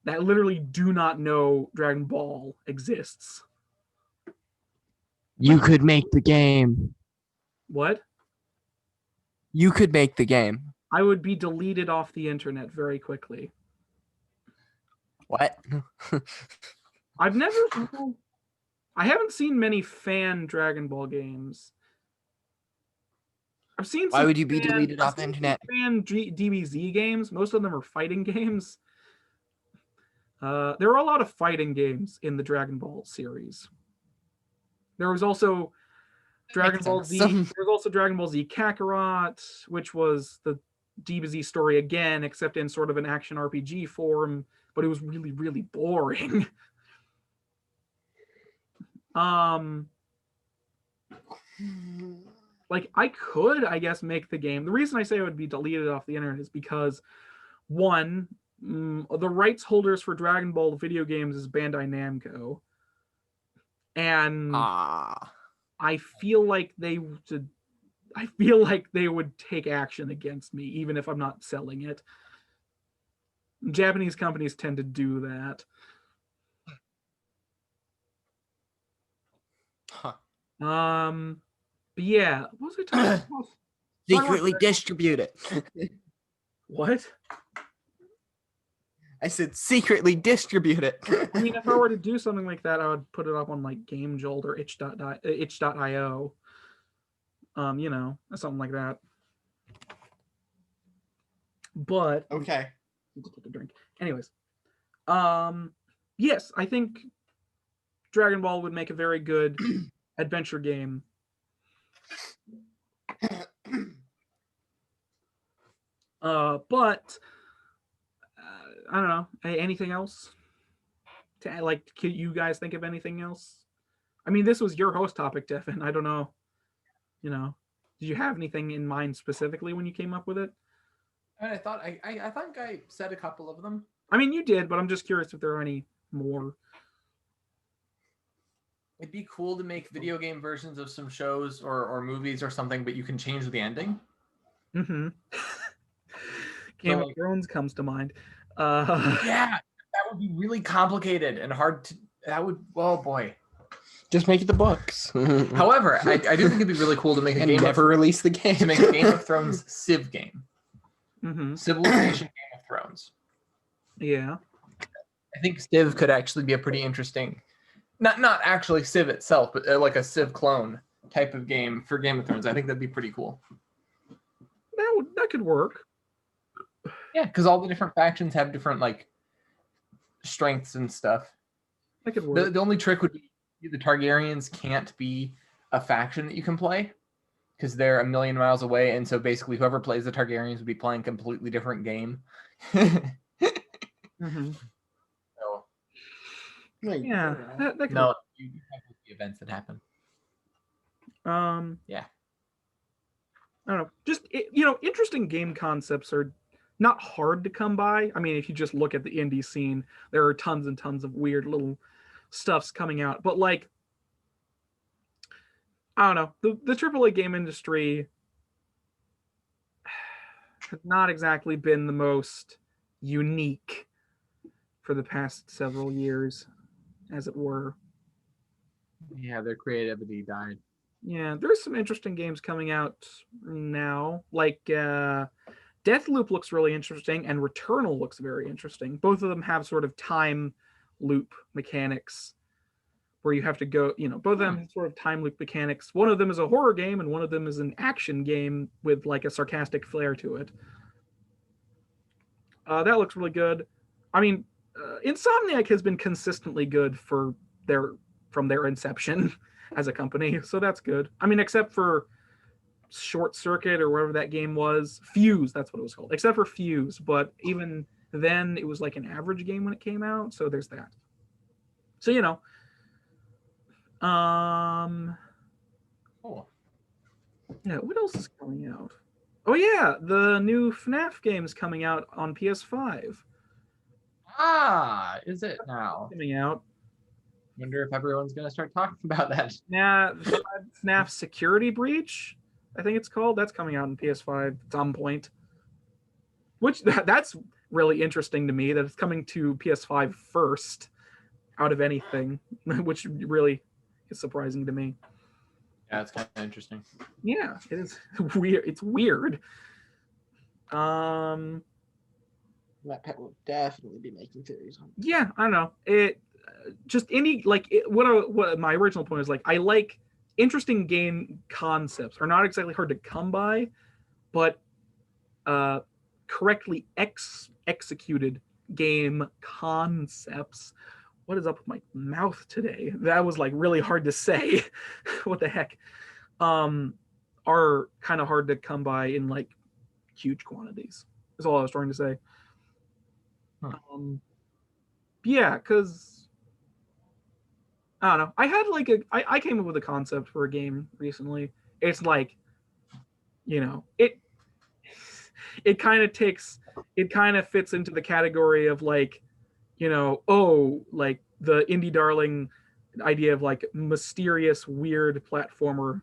that literally do not know Dragon Ball exists. You could make the game. What? You could make the game. I would be deleted off the internet very quickly. What? I haven't seen many fan Dragon Ball games. I've seen. Why would you be deleted off the internet? Fan DBZ games. Most of them are fighting games. There are a lot of fighting games in the Dragon Ball series. There was also Dragon Ball Z. There's also Dragon Ball Z Kakarot, which was the DBZ story again, except in sort of an action RPG form, but it was really, really boring. Like I could, I guess, make the game. The reason I say it would be deleted off the internet is because one, the rights holders for Dragon Ball video games is Bandai Namco, and I feel like they would take action against me even if I'm not selling it. Japanese companies tend to do that. But yeah, what was I talking about? Secretly distribute it. What? I said secretly distribute it. I mean, if I were to do something like that, I would put it up on like GameJolt or itch.io. You know, something like that. But Okay. take a drink. Anyways, yes, I think Dragon Ball would make a very good adventure game. But I don't know. Anything else? Can you guys think of anything else? I mean, this was your host topic, Devin. I don't know. You know, did you have anything in mind specifically when you came up with it? I thought I said a couple of them. I mean, you did, but I'm just curious if there are any more. It'd be cool to make video game versions of some shows or movies or something, but you can change the ending. Mm-hmm. Game of Thrones comes to mind. Yeah, that would be really complicated and hard to. That would. Oh boy. Just make it the books. However, I do think it'd be really cool to make a game. Never release the game. To make a Game of Thrones Civ game. Mm-hmm. Civilization Game of Thrones. Yeah. I think Civ could actually be a pretty interesting. Not actually Civ itself, but like a Civ clone type of game for Game of Thrones. I think that'd be pretty cool. That could work. Yeah, because all the different factions have different like strengths and stuff. That could work. The only trick would be the Targaryens can't be a faction that you can play because they're a million miles away, and so basically whoever plays the Targaryens would be playing a completely different game. Mm-hmm. So, yeah, that could no, work. you have the events that happen. Yeah. I don't know. Just interesting game concepts are not hard to come by. I mean, if you just look at the indie scene, there are tons and tons of weird little stuffs coming out. But like, I don't know, the AAA game industry has not exactly been the most unique for the past several years, as it were. Yeah, their creativity died. Yeah, there's some interesting games coming out now. Like Deathloop looks really interesting, and Returnal looks very interesting. Both of them have sort of time loop mechanics where you have to go, both of them have sort of time loop mechanics. One of them is a horror game, and one of them is an action game with like a sarcastic flair to it. That looks really good. I mean, Insomniac has been consistently good from their inception as a company, so that's good. I mean, except for Short Circuit or whatever that game was, Fuse, that's what it was called. Except for Fuse, but even then, it was like an average game when it came out. So there's that. So Cool. Yeah. What else is coming out? Oh yeah, the new FNAF game is coming out on PS5. Is it now? Coming out. Wonder if everyone's gonna start talking about that. Yeah, FNAF Security Breach, I think it's called. That's coming out on PS5 at some point. Which that's really interesting to me that it's coming to PS5 first out of anything, which really is surprising to me. Yeah, it's kind of interesting. Yeah, it is weird. It's weird. That pet will definitely be making theories on. Yeah, I don't know. It just any like it, what my original point is like. I like interesting game concepts are not exactly hard to come by, but correctly executed game concepts. What is up with my mouth today? That was like really hard to say. What the heck? Are kind of hard to come by in like huge quantities. That's all I was trying to say. Huh. Yeah, because I don't know. I had like I came up with a concept for a game recently. It's like, it kind of fits into the category of like, like the indie darling idea of like mysterious weird platformer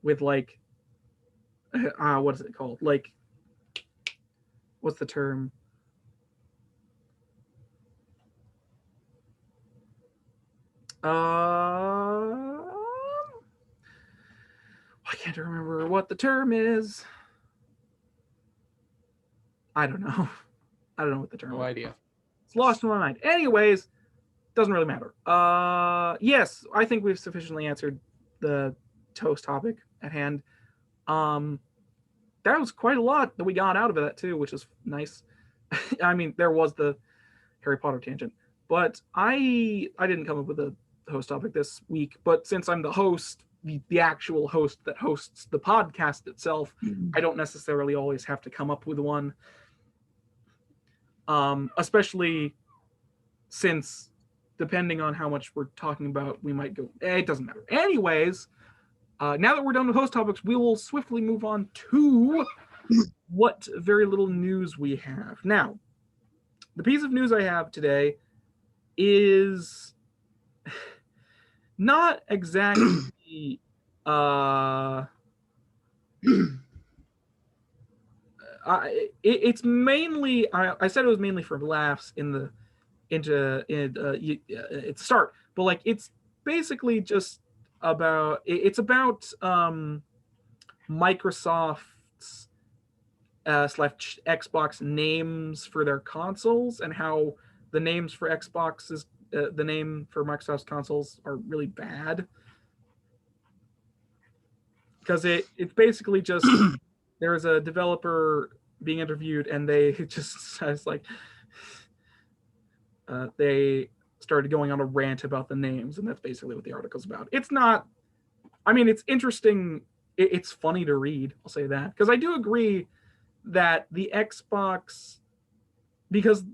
with like what is it called? Like, what's the term? Why can't I remember what the term is? I don't know. I don't know what the term is. No idea. It's lost in my mind. Anyways, doesn't really matter. Yes, I think we've sufficiently answered the toast topic at hand. That was quite a lot that we got out of that too, which is nice. I mean, there was the Harry Potter tangent, but I didn't come up with a host topic this week. But since I'm the host, the actual host that hosts the podcast itself, I don't necessarily always have to come up with one. Especially since, depending on how much we're talking about, we might go. It doesn't matter. Anyways, now that we're done with host topics, we will swiftly move on to what very little news we have. Now, the piece of news I have today is not exactly it's mainly I said it was mainly for laughs at the start, but like it's basically just about Microsoft's slash Xbox names for their consoles and how the names for Xbox's the name for Microsoft's consoles are really bad, because it's basically just there's a developer being interviewed and they just says like they started going on a rant about the names, and that's basically what the article's about. It's not, I mean, it's interesting. It's funny to read. I'll say that, because I do agree that the Xbox, because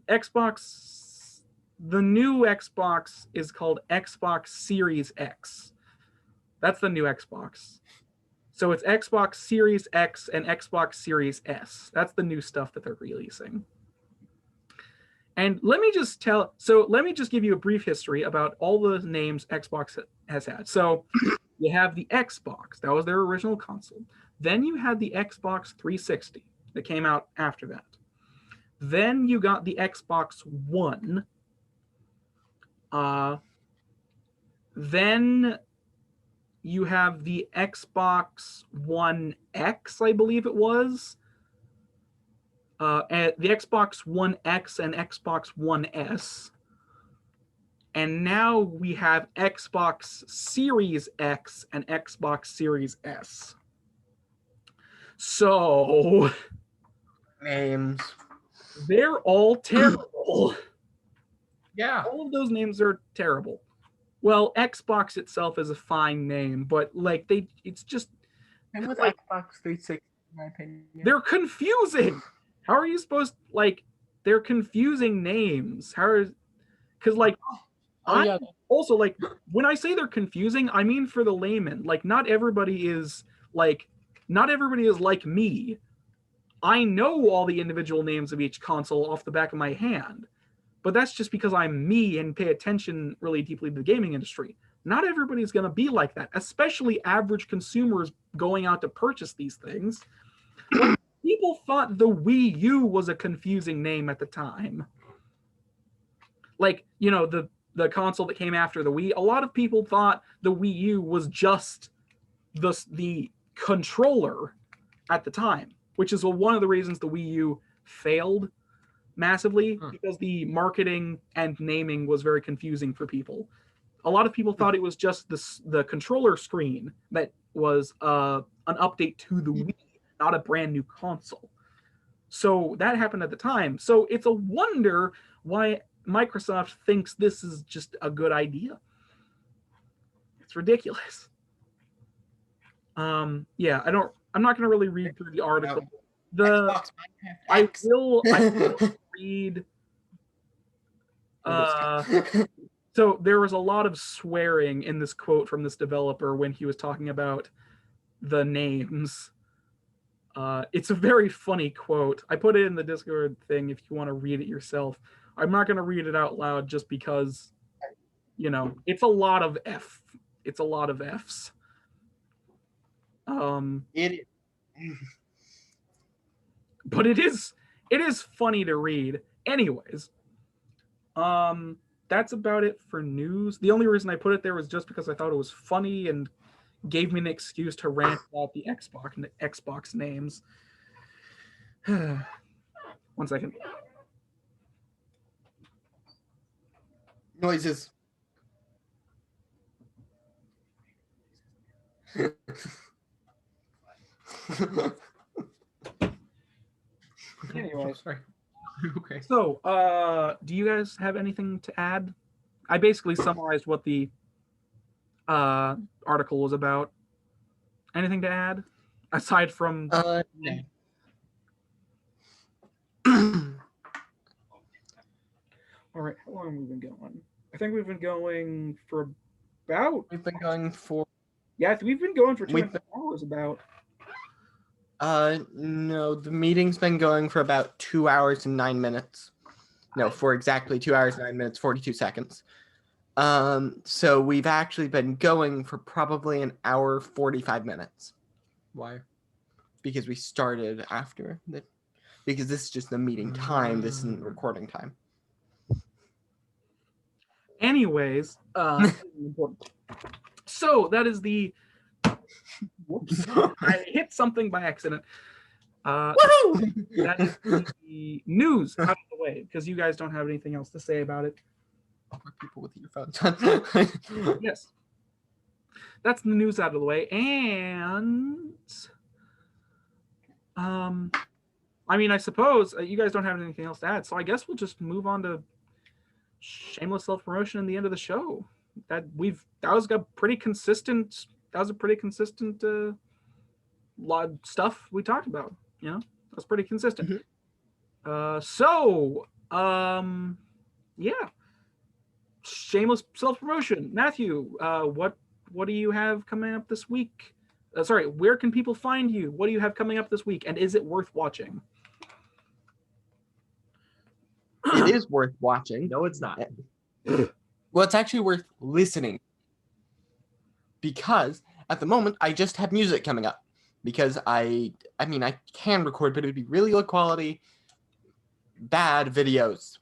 the new Xbox is called Xbox Series X. That's the new Xbox. So it's Xbox Series X and Xbox Series S. That's the new stuff that they're releasing. And let me just give you a brief history about all the names Xbox has had. So you have the Xbox, that was their original console. Then you had the Xbox 360 that came out after that. Then you got the Xbox One. Then you have the Xbox One X, I believe it was. And the Xbox One X and Xbox One S. And now we have Xbox Series X and Xbox Series S. So Names. they're all terrible. Yeah. All of those names are terrible. Well, Xbox itself is a fine name, but like it's just And with like, Xbox 360, in my opinion. they're confusing. How are you supposed they're confusing names? Because like yeah. also like when I say they're confusing, I mean for the layman. Like not everybody is like me. I know all the individual names of each console off the back of my hand. But that's just because I'm me and pay attention really deeply to the gaming industry. Not everybody's going to be like that, especially average consumers going out to purchase these things. Like, people thought the Wii U was a confusing name at the time. Like, the console that came after the Wii, a lot of people thought the Wii U was just the controller at the time, which is one of the reasons the Wii U failed massively, because the marketing and naming was very confusing for people. A lot of people thought it was just the controller screen that was an update to the Wii, not a brand new console. So that happened at the time. So it's a wonder why Microsoft thinks this is just a good idea. It's ridiculous. I'm not going to really read through the article. I will read So there was a lot of swearing in this quote from this developer when he was talking about the names. It's a very funny quote. I put it in the Discord thing if you want to read it yourself. I'm not going to read it out loud just because, it's a lot of F. It's a lot of Fs. It But it is funny to read. Anyways, that's about it for news. The only reason I put it there was just because I thought it was funny and gave me an excuse to rant about the Xbox names. 1 second. noises. Anyway, Sorry. Okay. so do you guys have anything to add? I basically summarized what the article was about. Anything to add aside from No. all right, how long have we been going? I think we've been going for about We've been going for we've been going for 2.5 We've been- hours about. no, the meeting's been going for about 2 hours and 9 minutes. No, for exactly 2 hours, 9 minutes, 42 seconds. So we've actually been going for probably an hour, 45 minutes. Why? Because we started after the, because this is just the meeting time. This isn't recording time. Anyways, so that is the whoops, I hit something by accident. That is the news out of the way because you guys don't have anything else to say about it. People with earphones on. Yes, that's the news out of the way, and I mean, I suppose you guys don't have anything else to add, so I guess we'll just move on to shameless self-promotion in the end of the show. That was a pretty consistent lot of stuff we talked about. That's pretty consistent. Yeah, shameless self-promotion. Matthew, what do you have coming up this week? Where can people find you? What do you have coming up this week, and is it worth watching? It is worth watching. No, it's not. Well, it's actually worth listening because at the moment I just have music coming up because I can record, but it would be really low quality, bad videos.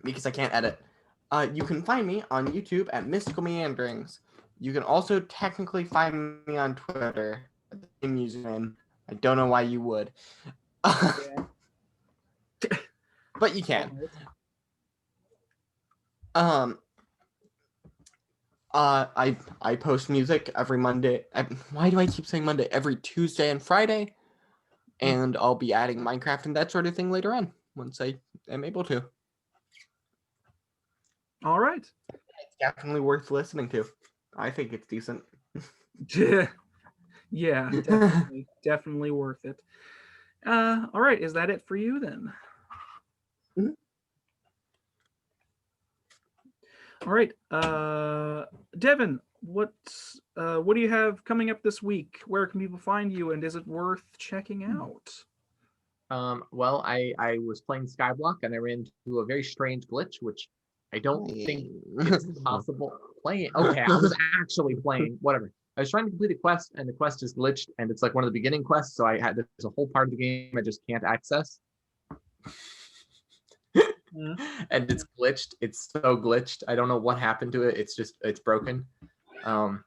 Because I can't edit. You can find me on YouTube at Mystical Meanderings. You can also technically find me on Twitter at the same username. I don't know why you would. But you can. I post music every Monday. Why do I keep saying Monday? Every Tuesday and Friday. And I'll be adding Minecraft and that sort of thing later on once I am able to. All right. It's definitely worth listening to. I think it's decent. Yeah, definitely worth it. All right, is that it for you then? Mhm. All right, Devin, what do you have coming up this week? Where can people find you, and is it worth checking out? Well, I was playing Skyblock and I ran into a very strange glitch, which I don't think it's possible playing. Okay, I was actually playing, whatever. I was trying to complete a quest and the quest is glitched and it's like one of the beginning quests. So there's a whole part of the game I just can't access. And it's glitched. It's so glitched. I don't know what happened to it. It's broken.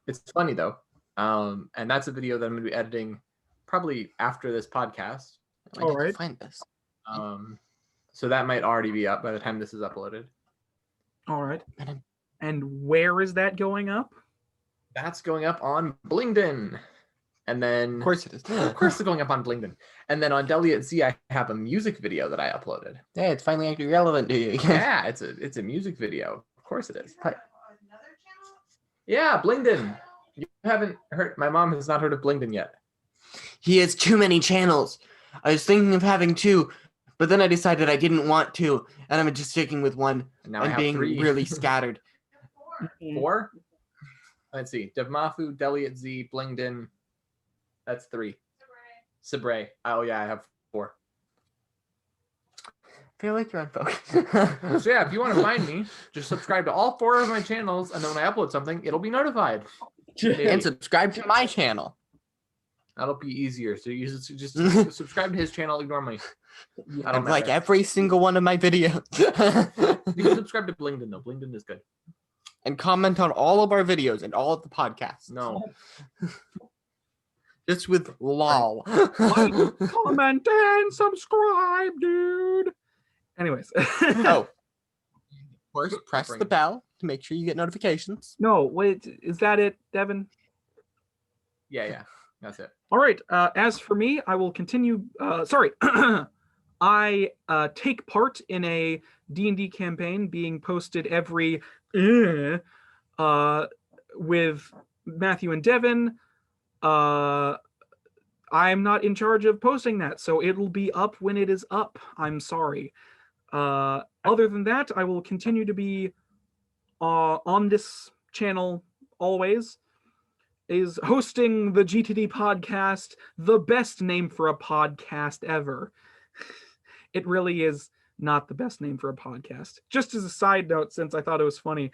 It's funny though. And that's a video that I'm going to be editing probably after this podcast. All right. Find this. So that might already be up by the time this is uploaded. All right. And where is that going up? That's going up on Blingdon. And then Of course it is. of course it's going up on Blingdon. And then on Deliat Z, I have a music video that I uploaded. Yeah, it's finally actually relevant to you. Yeah, it's a music video. Of course it is. Yeah, Blingdon. You haven't heard, my mom has not heard of Blingdon yet. He has too many channels. I was thinking of having two, But then I decided I didn't want to, and I'm just sticking with one And now I and have being 3. really scattered. 4? Let's see. Devmafu, Deliat Z, Blingdon. That's 3. Sabre. Oh yeah, I have 4. I feel like you're on focus. So yeah, if you want to find me, just subscribe to all 4 of my channels, and then when I upload something, it'll be notified. And subscribe to my channel. That'll be easier. So you just subscribe to his channel, ignore me. I don't Like matter. every single one of my videos. You can subscribe to Blingdon though. Blingdon is good. And comment on all of our videos and all of the podcasts. No. Just with lol. Comment and subscribe, dude. Anyways. Oh. Of course, press the bell to make sure you get notifications. No, wait, is that it, Devin? Yeah. That's it. All right. As for me, I will continue. I take part in a D&D campaign being posted every with Matthew and Devin. I'm not in charge of posting that, so it'll be up when it is up. I'm sorry. Other than that, I will continue to be on this channel always. Is hosting the GTD Podcast, the best name for a podcast ever. It really is not the best name for a podcast. Just as a side note, since I thought it was funny,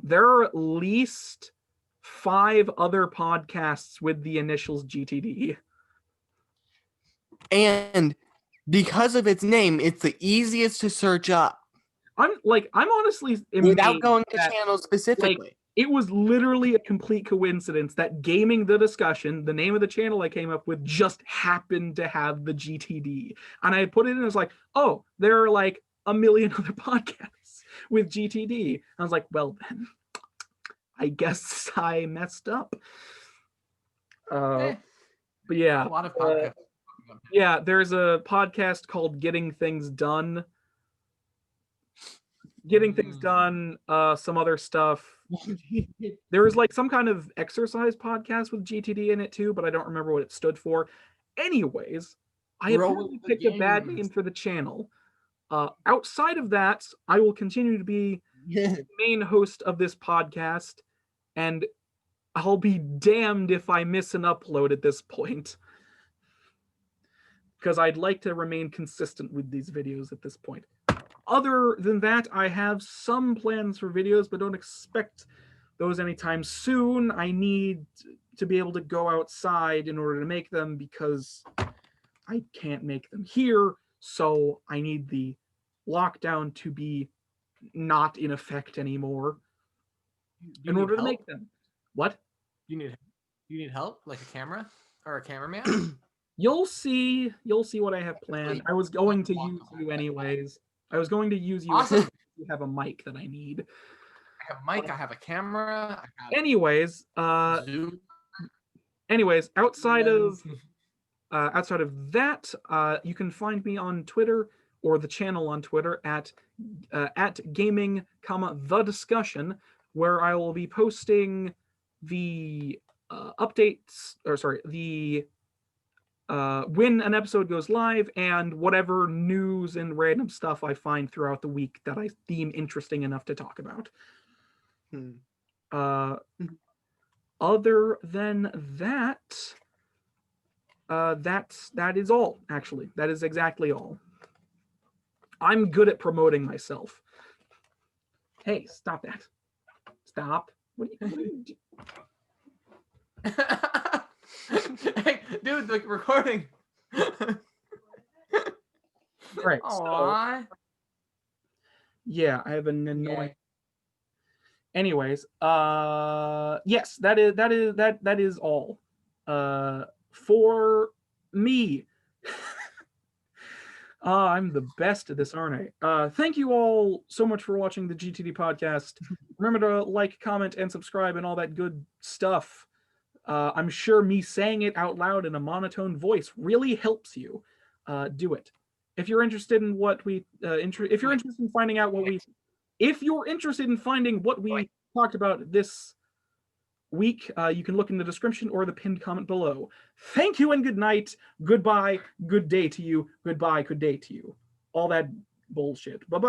there are at least 5 other podcasts with the initials GTD. And because of its name, it's the easiest to search up. I'm honestly Without amazed going to that, channels specifically. it was literally a complete coincidence that Gaming the Discussion, the name of the channel I came up with, just happened to have the GTD. And I put it in and I was like, oh, there are like a million other podcasts with GTD. And I was like, well, then, I guess I messed up. But yeah. A lot of podcasts. Yeah, there's a podcast called Getting Things Done. Some other stuff. There was like some kind of exercise podcast with GTD in it too, but I don't remember what it stood for. Anyways, I apparently picked a bad name for the channel. Outside of that, I will continue to be the main host of this podcast, and I'll be damned if I miss an upload at this point. Because I'd like to remain consistent with these videos at this point. Other than that, I have some plans for videos, but don't expect those anytime soon. I need to be able to go outside in order to make them because I can't make them here. So I need the lockdown to be not in effect anymore in order to make them. What? You need help, like a camera or a cameraman? You'll see what I have planned. I was going to use you anyways. I was going to use you. Awesome. You have a mic that I need. I have a mic. I have a camera. I have Anyways, Zoom. outside of that, you can find me on Twitter or the channel on Twitter at gaming, the discussion, where I will be posting the updates, when an episode goes live and whatever news and random stuff I find throughout the week that I deem interesting enough to talk about. Other than that, that is all, actually. That is exactly all. I'm good at promoting myself. Hey, stop that. Stop. What are you doing? Hey, dude, like recording. Right. Aww. Yeah, I have an annoying. Anyways, yes, that is all. For me. I'm the best at this, aren't I? Thank you all so much for watching the GTD podcast. Remember to like, comment, and subscribe and all that good stuff. I'm sure me saying it out loud in a monotone voice really helps you. Do it. If you're interested in what we, if you're interested in finding out what we, if you're interested in finding what we talked about this week, you can look in the description or the pinned comment below. Thank you and good night. Goodbye. Good day to you. Goodbye. Good day to you. all that bullshit. Bye-bye.